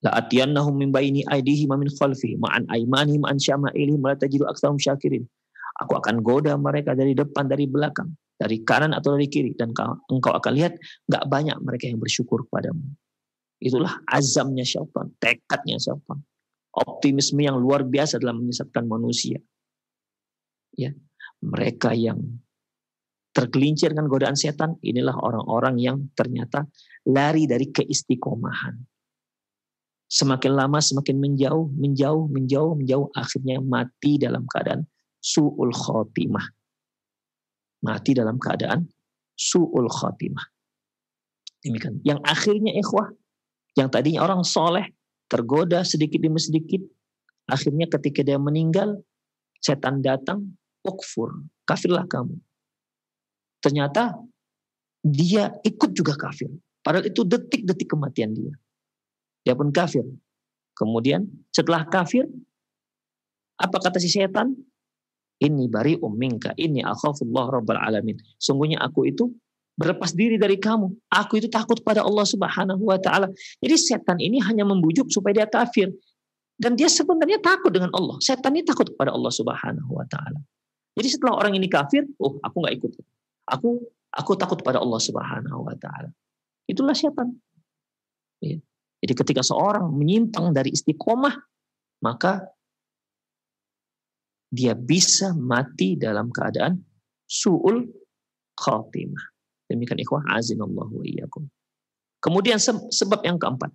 La atiyannahum min baini aydihim wa min khalfihim ma'an aymanihim an syama'ilihim la tajidu aktsarahum syakirin. Aku akan goda mereka dari depan, dari belakang, dari kanan atau dari kiri, dan engkau akan lihat enggak banyak mereka yang bersyukur kepadamu. Itulah azamnya syaitan, tekadnya syaitan. Optimisme yang luar biasa dalam menyesatkan manusia. Ya, mereka yang tergelincir dengan godaan setan, inilah orang-orang yang ternyata lari dari keistiqomahan. Semakin lama semakin menjauh, akhirnya mati dalam keadaan su'ul khotimah. Mati dalam keadaan su'ul khotimah. Demikian. Yang akhirnya ikhwah, yang tadinya orang soleh, tergoda sedikit demi sedikit, akhirnya ketika dia meninggal, setan datang, ukfur, kafirlah kamu. Ternyata dia ikut juga kafir. Padahal itu detik-detik kematian dia. Dia pun kafir. Kemudian setelah kafir, apa kata si setan? Inni bari'um minka, inni akhafullah rabbal alamin. Sungguhnya aku itu berlepas diri dari kamu. Aku itu takut pada Allah Subhanahu wa Ta'ala. Jadi setan ini hanya membujuk supaya dia kafir. Dan dia sebenarnya takut dengan Allah. Setan ini takut kepada Allah Subhanahu wa Ta'ala. Jadi setelah orang ini kafir, aku nggak ikut. Aku takut pada Allah Subhanahu wa Ta'ala. Itulah setan. Ya. Jadi ketika seorang menyimpang dari istiqomah, maka dia bisa mati dalam keadaan su'ul khatimah. Demikian ikhwah, azinallahu wa iyyakum. Kemudian sebab yang keempat,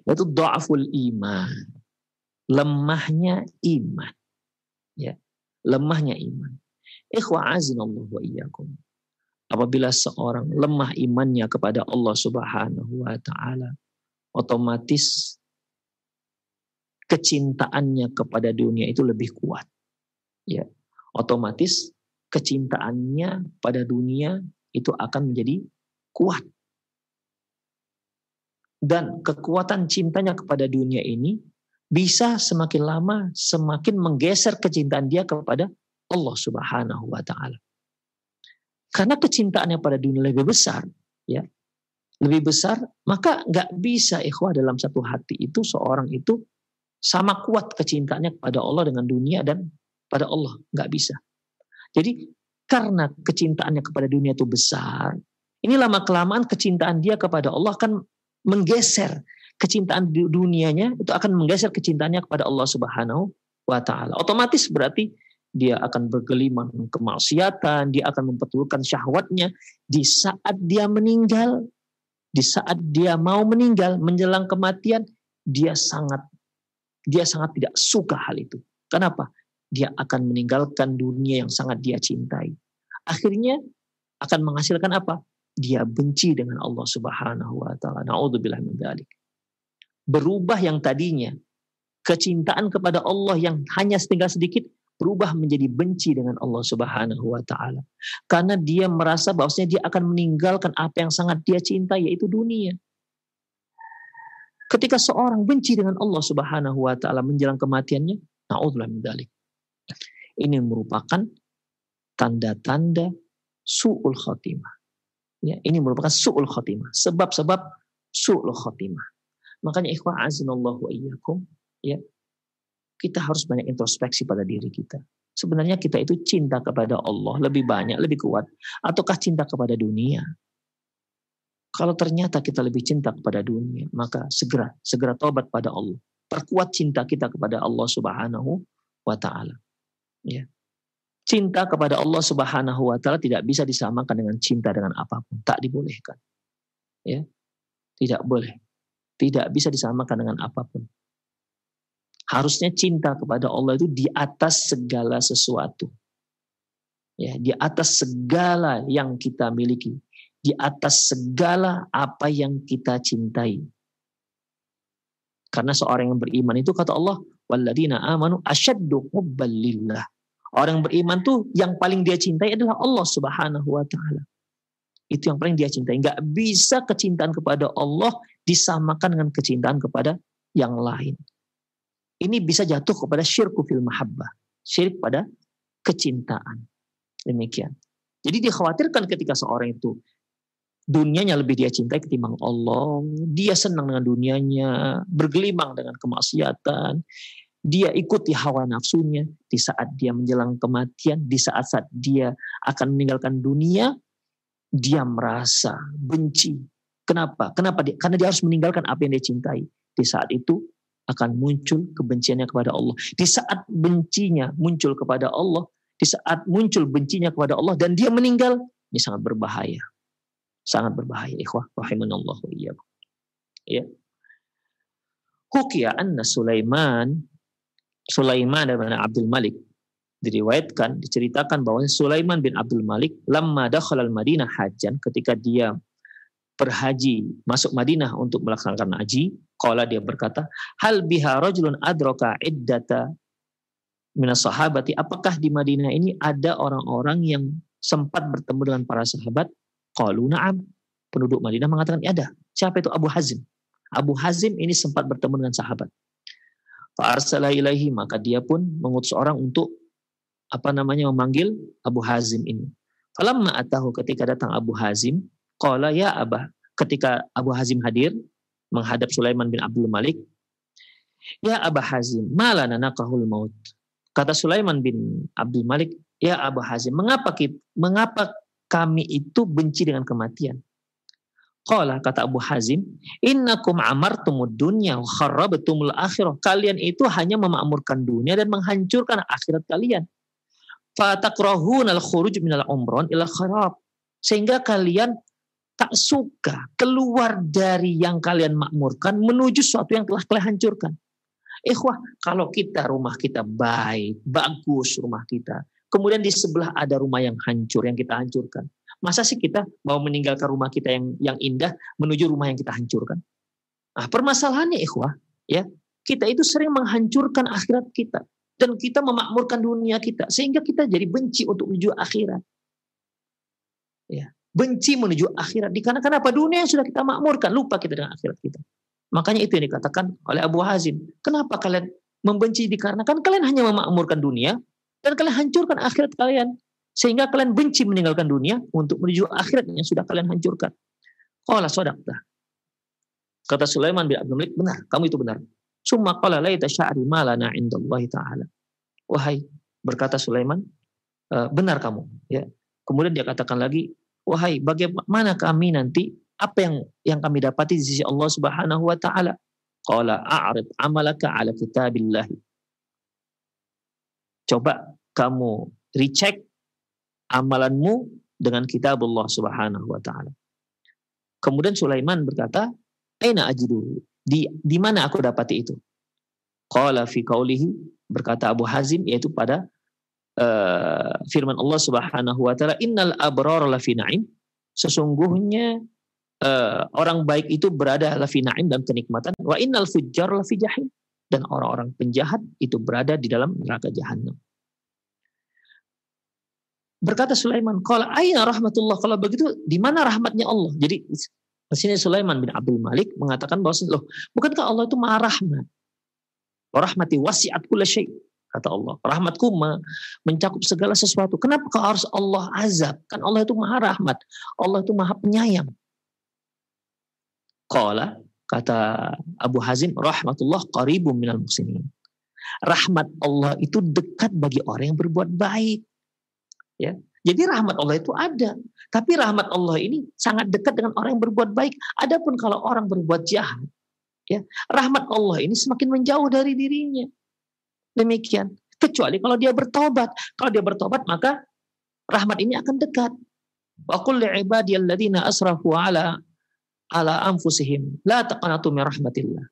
yaitu dha'ful iman. Lemahnya iman. Ya. Lemahnya iman. Ikhwah azinallahu wa iyyakum. Apabila seorang lemah imannya kepada Allah Subhanahu wa Ta'ala, otomatis kecintaannya kepada dunia itu lebih kuat. Ya. Otomatis kecintaannya pada dunia itu akan menjadi kuat. Dan kekuatan cintanya kepada dunia ini bisa semakin lama semakin menggeser kecintaan dia kepada Allah Subhanahu wa Ta'ala. Karena kecintaannya pada dunia lebih besar, ya, lebih besar, maka nggak bisa ikhwah dalam satu hati itu seorang itu sama kuat kecintaannya kepada Allah dengan dunia dan pada Allah, nggak bisa. Jadi karena kecintaannya kepada dunia itu besar, ini lama kelamaan kecintaan dia kepada Allah akan menggeser kecintaan di dunianya itu akan menggeser kecintaannya kepada Allah Subhanahu wa taala. Otomatis berarti dia akan bergelimang kemaksiatan, dia akan memperturutkan syahwatnya di saat dia meninggal, di saat dia mau meninggal menjelang kematian, dia sangat tidak suka hal itu. Kenapa? Dia akan meninggalkan dunia yang sangat dia cintai. Akhirnya akan menghasilkan apa? Dia benci dengan Allah Subhanahu wa taala. Na'udzubillah min dzalik. Berubah yang tadinya kecintaan kepada Allah yang hanya tinggal sedikit berubah menjadi benci dengan Allah Subhanahu wa taala. Karena dia merasa bahwasanya dia akan meninggalkan apa yang sangat dia cintai, yaitu dunia. Ketika seorang benci dengan Allah Subhanahu wa taala menjelang kematiannya, na'udzubillah min dzalik. Ini merupakan tanda-tanda su'ul khotimah. Ya, ini merupakan su'ul khotimah, sebab-sebab su'ul khotimah. Makanya ikhwah azinallahu wa iyyakum, ya, kita harus banyak introspeksi pada diri kita. Sebenarnya kita itu cinta kepada Allah lebih banyak, lebih kuat, ataukah cinta kepada dunia? Kalau ternyata kita lebih cinta kepada dunia, maka segera tobat pada Allah. Perkuat cinta kita kepada Allah Subhanahu wa taala. Ya. Cinta kepada Allah Subhanahu wa taala tidak bisa disamakan dengan cinta dengan apapun, tak dibolehkan. Ya. Tidak boleh. Tidak bisa disamakan dengan apapun. Harusnya cinta kepada Allah itu di atas segala sesuatu. Ya, di atas segala yang kita miliki, di atas segala apa yang kita cintai. Karena seorang yang beriman itu kata Allah, walladzina amanu asyaddu hubban lillah. Orang beriman tuh yang paling dia cintai adalah Allah Subhanahu wa taala. Itu yang paling dia cintai. Enggak bisa kecintaan kepada Allah disamakan dengan kecintaan kepada yang lain. Ini bisa jatuh kepada syirku fil mahabbah. Syirik pada kecintaan. Demikian. Jadi dikhawatirkan ketika seorang itu dunianya lebih dia cintai ketimbang Allah, dia senang dengan dunianya, bergelimang dengan kemaksiatan, dia ikuti hawa nafsunya, di saat dia menjelang kematian, di saat dia akan meninggalkan dunia, dia merasa benci. Kenapa? Karena dia harus meninggalkan apa yang dia cintai. Di saat itu akan muncul kebenciannya kepada Allah. Di saat bencinya muncul kepada Allah, di saat muncul bencinya kepada Allah dan dia meninggal, ini sangat berbahaya. Sangat berbahaya, ikhwah rahimanallahu iyyakum. Ya. Hukiya anna Sulaiman bin Abdul Malik diceritakan bahwa Sulaiman bin Abdul Malik lamma dakhala al-Madinah hajjan, ketika dia berhaji masuk Madinah untuk melaksanakan haji, qala dia berkata, hal biha rajulun adraka iddata minas sahabati, apakah di Madinah ini ada orang-orang yang sempat bertemu dengan para sahabat? Qalu na'am. Penduduk Madinah mengatakan ada. Siapa itu? Abu Hazim. Abu Hazim ini sempat bertemu dengan sahabat. Fa arsala ilaihi, maka dia pun mengutus orang untuk memanggil Abu Hazim ini. Falamma atahu, ketika datang Abu Hazim, qala ya Abah, ketika Abu Hazim hadir menghadap Sulaiman bin Abdul Malik, ya Abu Hazim, malana naqahul maut. Kata Sulaiman bin Abdul Malik, ya Abu Hazim, mengapa kami itu benci dengan kematian? Qala, kata Abu Hazim, innakum amartumud dunya wa kharrabtumul akhirah. Kalian itu hanya memakmurkan dunia dan menghancurkan akhirat kalian. Fatakrahunal khuruj minal umron ila kharab. Sehingga kalian tak suka keluar dari yang kalian makmurkan menuju sesuatu yang telah kalian hancurkan. Ikhwah, kalau rumah kita baik, bagus rumah kita, kemudian di sebelah ada rumah yang hancur, yang kita hancurkan. Masa sih kita mau meninggalkan rumah kita yang indah menuju rumah yang kita hancurkan? Nah, permasalahannya ikhwah, ya, kita itu sering menghancurkan akhirat kita dan kita memakmurkan dunia kita sehingga kita jadi benci untuk menuju akhirat. Ya, benci menuju akhirat dikarenakan apa? Dunia yang sudah kita makmurkan, lupa kita dengan akhirat kita. Makanya itu yang dikatakan oleh Abu Hazim. Kenapa kalian membenci? Dikarenakan kalian hanya memakmurkan dunia dan kalian hancurkan akhirat kalian. Sehingga kalian benci meninggalkan dunia untuk menuju akhirat yang sudah kalian hancurkan. Qala sadaqta. Kata Sulaiman bin Abdul Malik, benar, kamu itu benar. Summa qala laita sya'ri ma lana indallahi ta'ala. Wahai, berkata Sulaiman, benar kamu. Ya. Kemudian dia katakan lagi, wahai, bagaimana kami nanti, apa yang kami dapati di sisi Allah Subhanahu wa taala? Qala a'rid amalaka ala kitabillah. Coba kamu recheck amalanmu dengan kitabullah subhanahu wa ta'ala. Kemudian Sulaiman berkata, aina ajidu? Di mana aku dapati itu? Qala fi qaulihi, berkata Abu Hazim, yaitu pada firman Allah subhanahu wa ta'ala, innal abrara lafi na'im. Sesungguhnya orang baik itu berada lafi na'im dalam kenikmatan, wa innal fujjar lafi jahim. Dan orang-orang penjahat itu berada di dalam neraka jahanam. Berkata Sulaiman, qala aina rahmatullah? Kalau begitu di mana rahmatnya Allah? Jadi di sini Sulaiman bin Abdul Malik mengatakan bahwa loh, bukankah Allah itu Maha Rahmat? Wa rahmati wasi'at kulla syai', kata Allah. Rahmatku mencakup segala sesuatu. Kenapa harus Allah azab? Kan Allah itu Maha Rahmat. Allah itu Maha Penyayang. Qala, kata Abu Hazim, rahmatullah qaribum minal muhsinin. Rahmat Allah itu dekat bagi orang yang berbuat baik. Ya. Jadi rahmat Allah itu ada. Tapi rahmat Allah ini sangat dekat dengan orang yang berbuat baik. Adapun kalau orang berbuat jahat, ya, rahmat Allah ini semakin menjauh dari dirinya. Demikian. Kecuali kalau dia bertobat. Kalau dia bertobat, maka rahmat ini akan dekat. Wa qul li'ibadiyalladzina asrafu ala anfusihim la taqnatu min rahmatillah.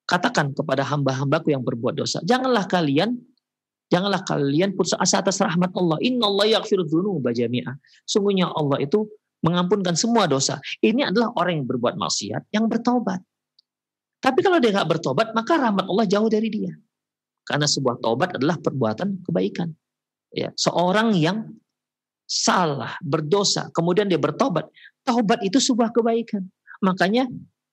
Katakan kepada hamba-hambaku yang berbuat dosa, janganlah kalian putus asa atas rahmat Allah. Innallaha yaghfiru dzunuba jami'a. Sungguhnya Allah itu mengampunkan semua dosa. Ini adalah orang yang berbuat maksiat yang bertobat. Tapi kalau dia nggak bertobat, maka rahmat Allah jauh dari dia. Karena sebuah tobat adalah perbuatan kebaikan. Ya, seorang yang salah, berdosa, kemudian dia bertobat, taubat itu sebuah kebaikan. Makanya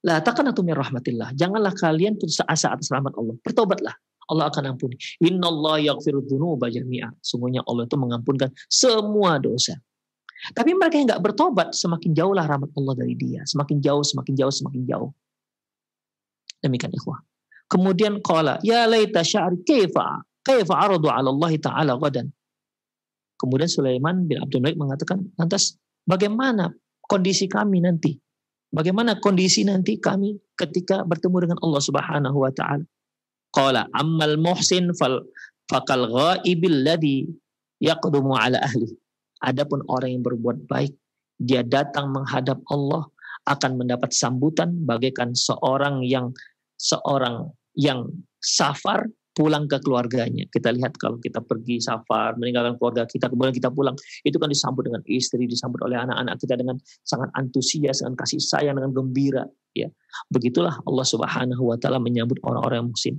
la taqnatu min rahmatillah. Janganlah kalian putus asa atas rahmat Allah. Bertobatlah. Allah akan ampuni. Innallaha yaghfiru dzunuba jami'a. Sungguhnya Allah itu mengampunkan semua dosa. Tapi mereka yang enggak bertobat, semakin jauhlah rahmat Allah dari dia. Semakin jauh, semakin jauh, semakin jauh. Demikian ikhwah. Kemudian qala, ya laita sya'ri kaifa aradu 'ala Allah ta'ala ghadan. Kemudian Sulaiman bin Abdul Malik mengatakan, lantas bagaimana kondisi kami nanti? Bagaimana kondisi nanti kami ketika bertemu dengan Allah Subhanahu wa ta'ala? Qala ammal muhsin fakal ghaibil ladzi yaqdumu ala ahli. Adapun orang yang berbuat baik, dia datang menghadap Allah akan mendapat sambutan bagaikan seorang yang safar pulang ke keluarganya. Kita lihat kalau kita pergi safar, meninggalkan keluarga kita, kemudian kita pulang, itu kan disambut dengan istri, disambut oleh anak-anak kita dengan sangat antusias, dengan kasih sayang, dengan gembira. Ya, begitulah Allah Subhanahu wa ta'ala menyambut orang-orang yang muhsin.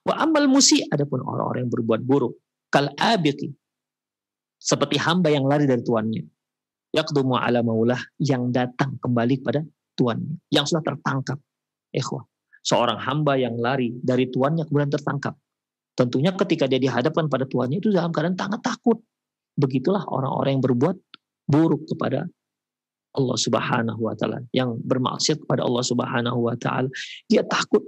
Wa amal musi, adapun orang-orang yang berbuat buruk, kal abiqi, seperti hamba yang lari dari tuannya, yaqdumu ala maulah, yang datang kembali kepada tuannya, yang sudah tertangkap. Ikhwah, seorang hamba yang lari dari tuannya kemudian tertangkap. Tentunya ketika dia dihadapkan pada tuannya itu dalam keadaan sangat takut. Begitulah orang-orang yang berbuat buruk kepada Allah Subhanahu wa ta'ala, yang bermaksiat kepada Allah Subhanahu wa ta'ala. Dia takut.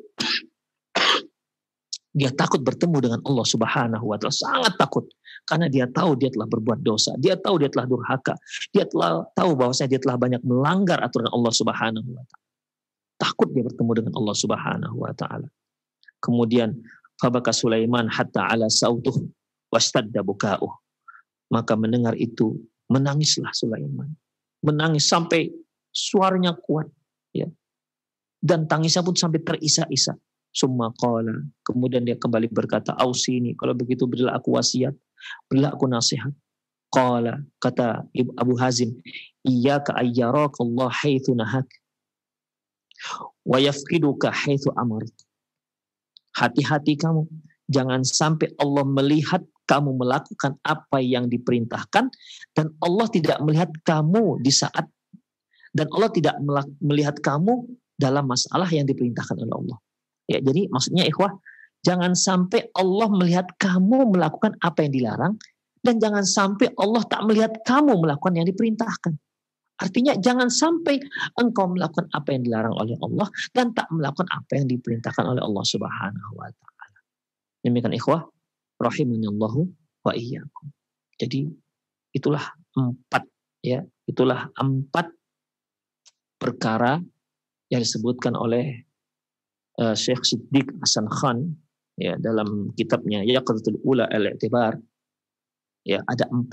Dia takut bertemu dengan Allah Subhanahu wa ta'ala, sangat takut, karena dia tahu dia telah berbuat dosa, dia tahu dia telah durhaka, dia telah tahu bahwasanya dia telah banyak melanggar aturan Allah Subhanahu wa ta'ala. Takut dia bertemu dengan Allah Subhanahu wa ta'ala. Kemudian fabaka Sulaiman hatta ala sautuh wastadda buka'uh. Maka mendengar itu menangislah Sulaiman. Menangis sampai suaranya kuat, ya. Dan tangisnya pun sampai terisak-isak. Summa qala, kemudian dia kembali berkata, ausini, kalau begitu berilah aku wasiat, berilah aku nasihat. Qala, kata Abu Hazim, iyyaka ayyaraka Allah haitsu nahak wa yafqiduka haitsu amarak. Hati-hati kamu, jangan sampai Allah melihat kamu melakukan apa yang diperintahkan dan Allah tidak melihat kamu di saat, dan Allah tidak melihat kamu dalam masalah yang diperintahkan oleh Allah. Ya, jadi maksudnya ikhwah, jangan sampai Allah melihat kamu melakukan apa yang dilarang, dan jangan sampai Allah tak melihat kamu melakukan yang diperintahkan. Artinya jangan sampai engkau melakukan apa yang dilarang oleh Allah dan tak melakukan apa yang diperintahkan oleh Allah Subhanahu wa ta'ala. Demikian ikhwah, rahimanallahu wa iyyakum. Jadi itulah empat perkara yang disebutkan oleh Syekh Siddiq Hasan Khan ya dalam kitabnya Yaqzatul Ula al-I'tibar, ya ada 4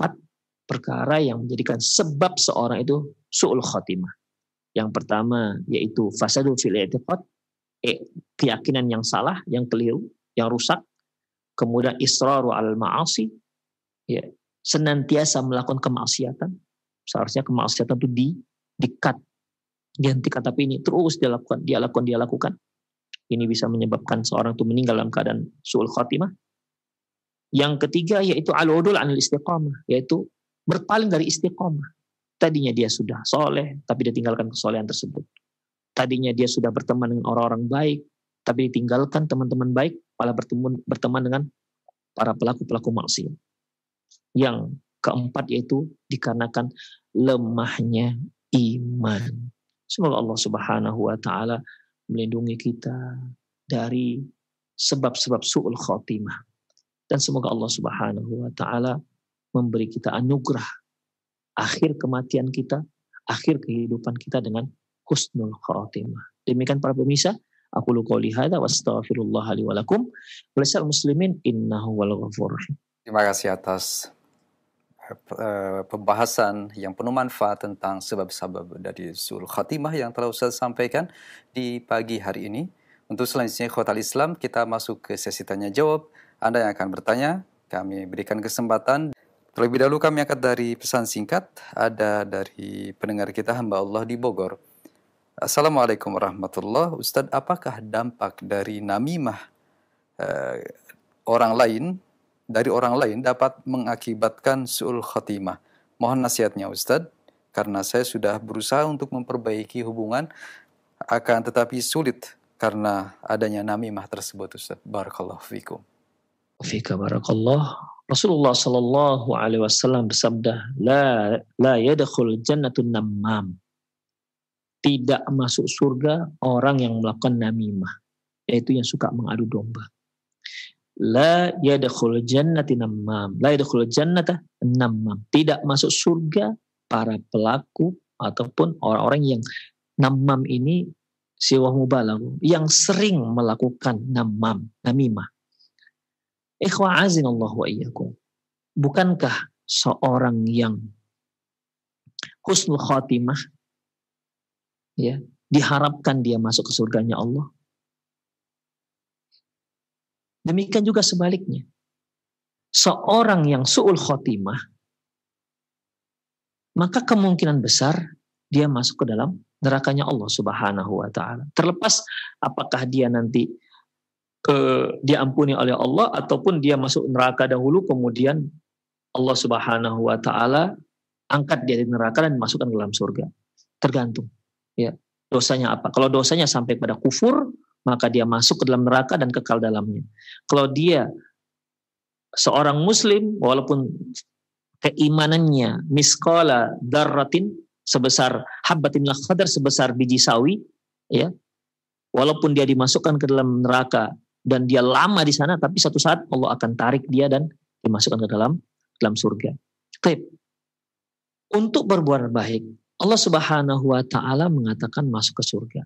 perkara yang menjadikan sebab seorang itu su'ul khatimah. Yang pertama yaitu fasadu fil i'tiqad, keyakinan yang salah, yang keliru, yang rusak. Kemudian israru al ma'asi, ya, senantiasa melakukan kemaksiatan. Seharusnya kemaksiatan itu di-cut, dihentikan, tapi ini terus dia lakukan. Ini bisa menyebabkan seorang itu meninggal dalam keadaan su'ul khatimah. Yang ketiga yaitu al-udul anil istiqamah, yaitu berpaling dari istiqamah. Tadinya dia sudah soleh, tapi dia tinggalkan kesolehan tersebut. Tadinya dia sudah berteman dengan orang-orang baik, tapi ditinggalkan teman-teman baik, malah berteman dengan para pelaku-pelaku maksiat. Yang keempat yaitu dikarenakan lemahnya iman. Semoga Allah Subhanahu wa taala melindungi kita dari sebab-sebab su'ul khatimah. Dan semoga Allah Subhanahu wa taala memberi kita anugerah akhir kematian kita, akhir kehidupan kita dengan husnul khatimah. Demikian para pemirsa, aku qouli hadza wa astaghfirullah li wa lakum wa lisal muslimin innahu wal ghafurur rahim. Terima kasih atas pembahasan yang penuh manfaat tentang sebab-sebab dari su'ul khatimah yang telah Ustaz sampaikan di pagi hari ini. Untuk selanjutnya ikhwatal Islam, kita masuk ke sesi tanya jawab. Anda yang akan bertanya, kami berikan kesempatan. Terlebih dahulu kami angkat dari pesan singkat, ada dari pendengar kita hamba Allah di Bogor. Assalamualaikum warahmatullahi wabarakatuh. Ustadz, apakah dampak dari namimah orang lain dapat mengakibatkan su'ul khatimah? Mohon nasihatnya Ustadz, karena saya sudah berusaha untuk memperbaiki hubungan, akan tetapi sulit karena adanya namimah tersebut Ustadz. Barakallahu fikum. Fika barakallah. Rasulullah sallallahu alaihi wasallam bersabda, la yadkhul jannatun namam. Tidak masuk surga orang yang melakukan namimah, yaitu yang suka mengadu domba. La yadkhul jannati namam. La yadkhul jannata namam. Tidak masuk surga para pelaku ataupun orang-orang yang namam ini siwah mubalagh, yang sering melakukan namimah. Ikhwa azinallahu wa iyyakum. Bukankah seorang yang husnul khatimah, ya, diharapkan dia masuk ke surganya Allah? Demikian juga sebaliknya. Seorang yang su'ul khatimah, maka kemungkinan besar dia masuk ke dalam nerakanya Allah Subhanahu wa taala. Terlepas apakah dia nanti diampuni oleh Allah ataupun dia masuk neraka dahulu kemudian Allah Subhanahu wa taala angkat dia dari neraka dan masukkan ke dalam surga. Tergantung, ya, dosanya apa. Kalau dosanya sampai pada kufur, maka dia masuk ke dalam neraka dan kekal dalamnya. Kalau dia seorang muslim walaupun keimanannya misqala dzarratin, sebesar habbatin minal khardal, sebesar biji sawi, ya, walaupun dia dimasukkan ke dalam neraka dan dia lama di sana, tapi satu saat Allah akan tarik dia dan dimasukkan ke dalam surga. Baik. Untuk berbuat baik, Allah Subhanahu wa taala mengatakan masuk ke surga.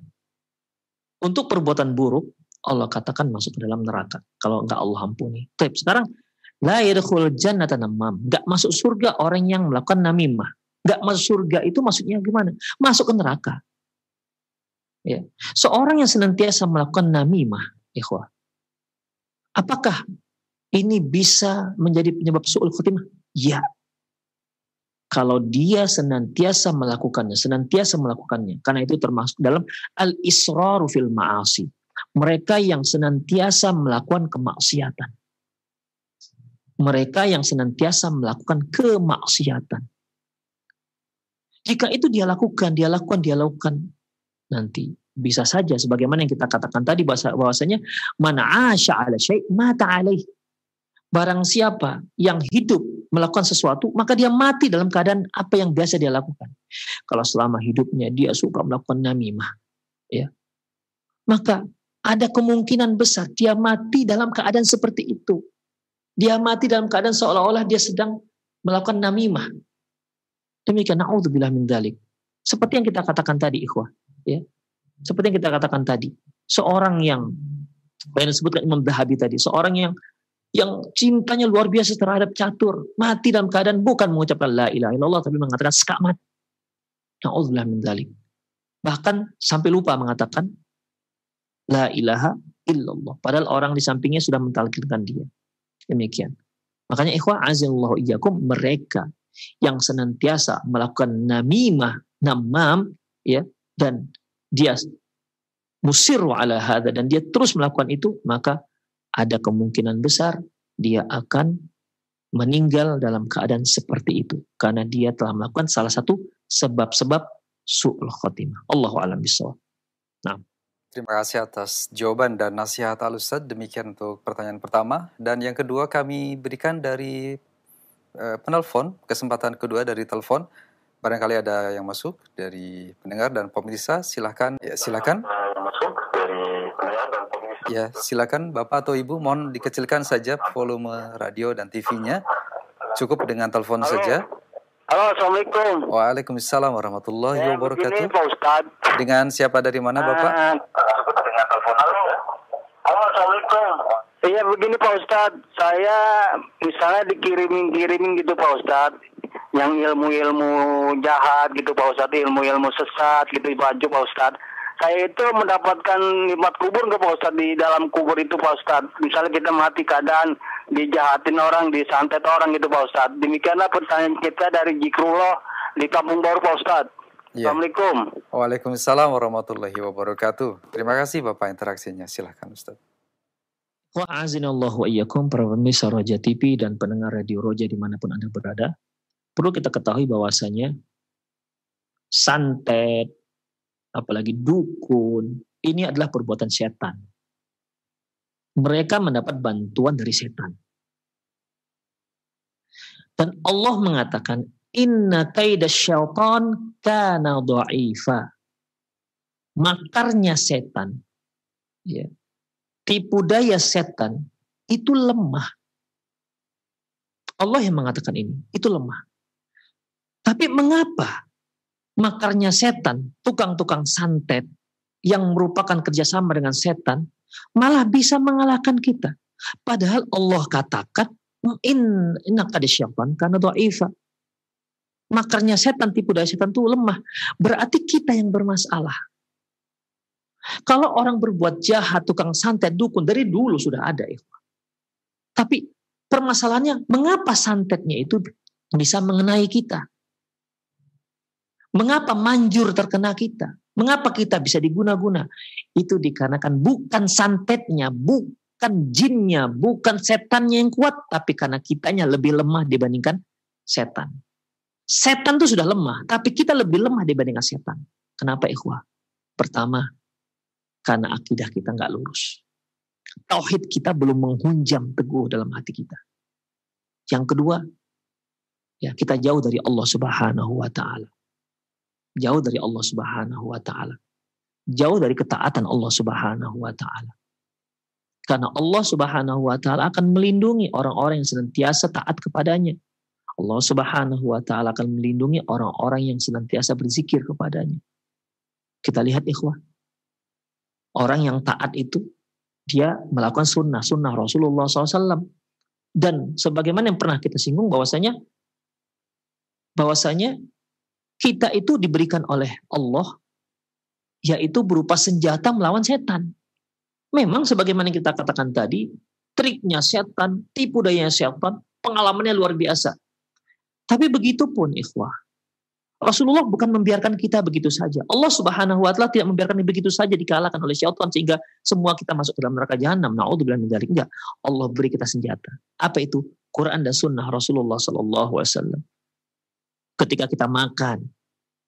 Untuk perbuatan buruk, Allah katakan masuk ke dalam neraka kalau enggak Allah ampuni. Baik, sekarang la yadkhul jannata namam, enggak masuk surga orang yang melakukan namimah. Enggak masuk surga itu maksudnya gimana? Masuk ke neraka. Ya. Seorang yang senantiasa melakukan namimah, ikhwah, apakah ini bisa menjadi penyebab su'ul khatimah? Ya. Kalau dia senantiasa melakukannya. Karena itu termasuk dalam al-israru fil ma'asi. Mereka yang senantiasa melakukan kemaksiatan. Jika itu dia lakukan, nanti bisa saja sebagaimana yang kita katakan tadi bahwasanya man 'asha 'ala syai' mata 'alaih. Barang siapa yang hidup melakukan sesuatu, maka dia mati dalam keadaan apa yang biasa dia lakukan. Kalau selama hidupnya dia suka melakukan namimah, ya, maka ada kemungkinan besar dia mati dalam keadaan seperti itu. Dia mati dalam keadaan seolah-olah dia sedang melakukan namimah. Demikian, na'udzubillah min dzalik. Seperti yang kita katakan tadi, ikhwah, ya. Seperti yang kita katakan tadi, Seorang yang disebutkan Imam Dhahabi tadi, seorang yang cintanya luar biasa terhadap catur, mati dalam keadaan bukan mengucapkan la ilaha illallah, tapi mengatakan sekak mati. Na'udzubillah min dzalik. Bahkan sampai lupa mengatakan la ilaha illallah. Padahal orang di sampingnya sudah mentalkinkan dia. Demikian. Makanya ikhwah azallahu iyyakum, mereka yang senantiasa melakukan namimah, namam, ya, dan dia musirru ala hadza, dan dia terus melakukan itu, maka ada kemungkinan besar dia akan meninggal dalam keadaan seperti itu karena dia telah melakukan salah satu sebab-sebab su'ul khotimah. Allahu a'lam bishawab. Nah, terima kasih atas jawaban dan nasihat Al-Ustaz. Demikian untuk pertanyaan pertama. Dan yang kedua kami berikan dari penelpon, kesempatan kedua dari telepon. Barangkali ada yang masuk dari pendengar dan pemirsa, silakan. Ya, silakan. Ya, silakan Bapak atau Ibu, mohon dikecilkan saja volume radio dan TV-nya. Cukup dengan telepon saja. Halo, Assalamualaikum. Waalaikumsalam warahmatullahi wabarakatuh. Begini Pak Ustadz. Dengan siapa dari mana Bapak? Halo, Assalamualaikum. Iya begini Pak Ustadz, saya misalnya dikirimin gitu Pak Ustadz, yang ilmu-ilmu jahat gitu Pak Ustadz, ilmu-ilmu sesat gitu baju Pak Ustadz. Saya itu mendapatkan nikmat kubur nggak Pak Ustadz di dalam kubur itu Pak Ustadz. Misalnya kita mati keadaan dijahatin orang, disantet orang gitu Pak Ustadz. Demikianlah pertanyaan kita dari Zikrullah di Kampung Baru Pak Ustadz. Ya. Assalamualaikum. Waalaikumsalam warahmatullahi wabarakatuh. Terima kasih Bapak interaksinya. Silahkan Ustadz. Wa'azinallahu wa iyyakum, para pemirsa Roja TV dan pendengar Radio Roja dimanapun Anda berada. Perlu kita ketahui bahwasanya santet, apalagi dukun, ini adalah perbuatan setan. Mereka mendapat bantuan dari setan. Dan Allah mengatakan, inna kaidasyaitan kana dha'ifa. Makarnya setan, ya, tipu daya setan itu lemah. Allah yang mengatakan ini, itu lemah. Tapi mengapa makarnya setan, tukang-tukang santet yang merupakan kerjasama dengan setan malah bisa mengalahkan kita? Padahal Allah katakan inna kadisyaitan kana dha'ifa. Makarnya setan, tipu daya setan itu lemah. Berarti kita yang bermasalah. Kalau orang berbuat jahat, tukang santet, dukun dari dulu sudah ada. Tapi permasalahannya, mengapa santetnya itu bisa mengenai kita? Mengapa manjur terkena kita? Mengapa kita bisa diguna-guna? Itu dikarenakan bukan santetnya, bukan jinnya, bukan setannya yang kuat, tapi karena kitanya lebih lemah dibandingkan setan. Setan itu sudah lemah, tapi kita lebih lemah dibandingkan setan. Kenapa ikhwah? Pertama, karena akidah kita nggak lurus. Tauhid kita belum menghunjam teguh dalam hati kita. Yang kedua, ya, kita jauh dari Allah Subhanahu wa Ta'ala. Jauh dari Allah Subhanahu wa Ta'ala. Jauh dari ketaatan Allah Subhanahu wa Ta'ala. Karena Allah Subhanahu wa Ta'ala akan melindungi orang-orang yang senantiasa taat kepadanya. Allah Subhanahu wa Ta'ala akan melindungi orang-orang yang senantiasa berzikir kepadanya. Kita lihat ikhwah. Orang yang taat itu, dia melakukan sunnah Rasulullah SAW. Dan sebagaimana yang pernah kita singgung bahwasanya kita itu diberikan oleh Allah, yaitu berupa senjata melawan setan. Memang sebagaimana kita katakan tadi, triknya setan, tipu dayanya setan, pengalamannya luar biasa. Tapi begitu pun ikhwah, Rasulullah bukan membiarkan kita begitu saja. Allah Subhanahu wa Ta'ala tidak membiarkan begitu saja dikalahkan oleh syaitan sehingga semua kita masuk ke dalam neraka jahanam. Na'udzubillah min dzalik. Enggak. Allah beri kita senjata. Apa itu? Quran dan sunnah Rasulullah sallallahu alaihi wasallam. Ketika kita makan,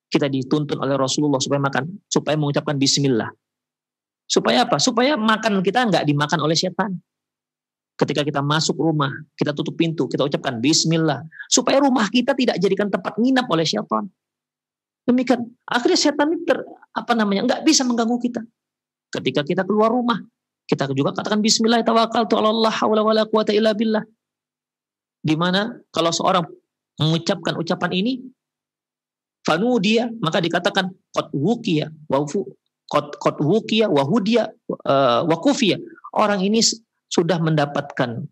kita dituntun oleh Rasulullah supaya mengucapkan bismillah. Supaya apa? Supaya makan kita enggak dimakan oleh setan. Ketika kita masuk rumah, kita tutup pintu, kita ucapkan bismillah. Supaya rumah kita tidak jadikan tempat nginap oleh syaitan. Demikian. Akhirnya setan ini nggak bisa mengganggu kita. Ketika kita keluar rumah, kita juga katakan bismillah, tawakkaltu 'alallah, haula wala quwata illa billah. Di mana kalau seorang mengucapkan ucapan ini, fanudiya, maka dikatakan qad wuqiya, qad wuqiya wa hudiya wa kufiya. Orang ini sudah mendapatkan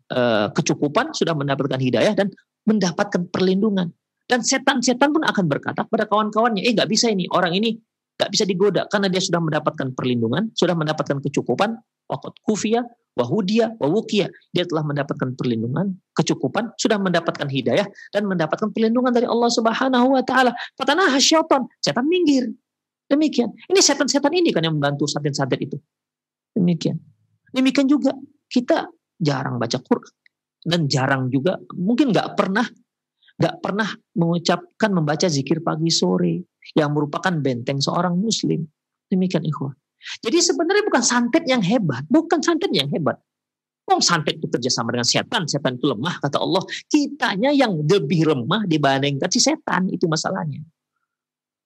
kecukupan, sudah mendapatkan hidayah dan mendapatkan perlindungan. Dan setan-setan pun akan berkata kepada kawan-kawannya, nggak bisa ini, orang ini nggak bisa digoda karena dia sudah mendapatkan perlindungan, sudah mendapatkan kecukupan, waqad kufiya, wahudia, wawukia. Dia telah mendapatkan perlindungan, kecukupan, sudah mendapatkan hidayah dan mendapatkan perlindungan dari Allah Subhanahu wa taala. Fatanaha syaitan, setan minggir. Demikian. Ini setan-setan ini kan yang membantu santet-santet itu. Demikian. Demikian juga kita jarang baca Quran dan jarang juga mungkin nggak pernah mengucapkan membaca zikir pagi sore yang merupakan benteng seorang muslim. Demikian ikhwah. Jadi sebenarnya bukan santet yang hebat, bukan santet yang hebat. Santet itu kerjasama dengan setan itu lemah kata Allah. Kitanya yang lebih lemah dibandingkan si setan, itu masalahnya.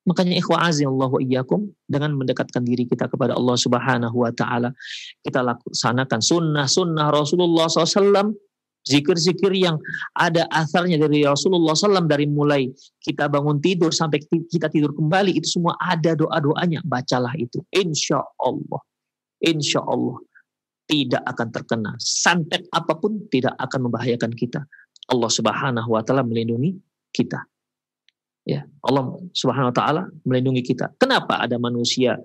Makanya ikhwah azallahu iyyakum, dengan mendekatkan diri kita kepada Allah Subhanahu wa taala, kita laksanakan sunnah Rasulullah SAW, zikir-zikir yang ada asarnya dari Rasulullah SAW, dari mulai kita bangun tidur sampai kita tidur kembali, itu semua ada doa-doanya. Bacalah itu. Insya Allah tidak akan terkena santet apapun, tidak akan membahayakan kita. Allah Subhanahu wa taala melindungi kita. Ya, Allah Subhanahu wa taala melindungi kita. Kenapa ada manusia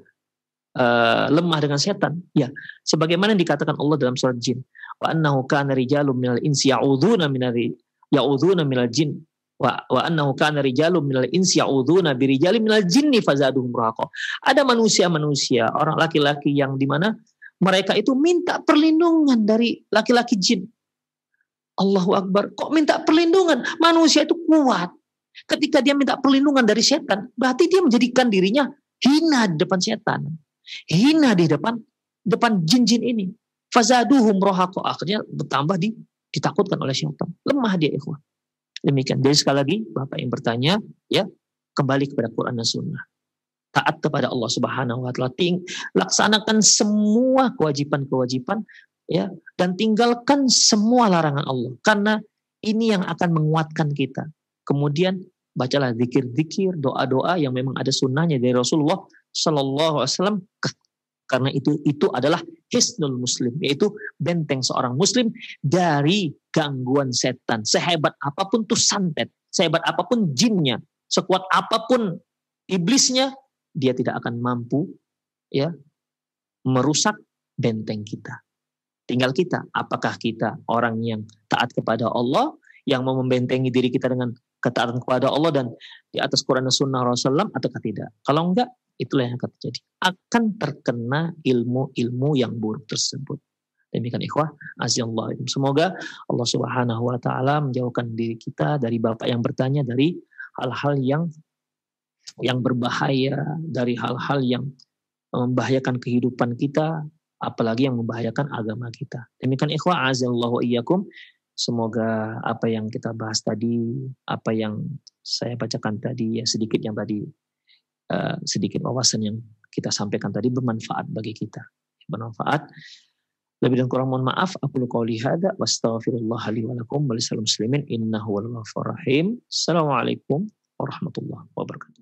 lemah dengan setan? Ya, sebagaimana dikatakan Allah dalam surat Jin, wa annahu kana rijalun minal insi ya'udzuuna minal jin wa annahu kana rijalun minal insi ya'udzuuna birijalin minal jinni fazaduhum rahaqa. Ada manusia-manusia, orang laki-laki yang di mana mereka itu minta perlindungan dari laki-laki jin. Allahu Akbar. Kok minta perlindungan? Manusia itu kuat. Ketika dia minta perlindungan dari setan, berarti dia menjadikan dirinya hina di depan setan. Hina di depan jin-jin ini. Fazaduhum rahaqa. Akhirnya bertambah ditakutkan oleh setan. Lemah dia ikhwan. Demikian. Jadi sekali lagi, Bapak yang bertanya, ya, kembali kepada Quran dan Sunnah. Taat kepada Allah Subhanahu wa taala. Laksanakan semua kewajiban-kewajiban, ya, dan tinggalkan semua larangan Allah. Karena ini yang akan menguatkan kita. Kemudian bacalah zikir-zikir, doa-doa yang memang ada sunnahnya dari Rasulullah Sallallahu Alaihi Wasallam. Karena itu adalah hisnul muslim, yaitu benteng seorang muslim dari gangguan setan. Sehebat apapun tuh santet, sehebat apapun jinnya, sekuat apapun iblisnya, dia tidak akan mampu, ya, merusak benteng kita. Tinggal kita, apakah kita orang yang taat kepada Allah, yang mau membentengi diri kita dengan ketaatan kepada Allah dan di atas Quran dan Sunnah Rasulullah, ataukah tidak? Kalau enggak, itulah yang akan terjadi. Akan terkena ilmu-ilmu yang buruk tersebut. Demikian ikhwah, azallahu. Semoga Allah Subhanahu wa taala menjauhkan diri kita dari Bapak yang bertanya, dari hal-hal yang berbahaya, dari hal-hal yang membahayakan kehidupan kita, apalagi yang membahayakan agama kita. Demikian ikhwah, azallahu iyyakum. Semoga apa yang kita bahas tadi, apa yang saya bacakan tadi, ya sedikit yang tadi, sedikit wawasan yang kita sampaikan tadi bermanfaat bagi kita. Bermanfaat. Lebih dan kurang mohon maaf. Aku qouli hadza wa astaghfirullah li wa lakum wa lisal muslimin innahu wal ghafurur rahim. Assalamualaikum warahmatullahi wabarakatuh.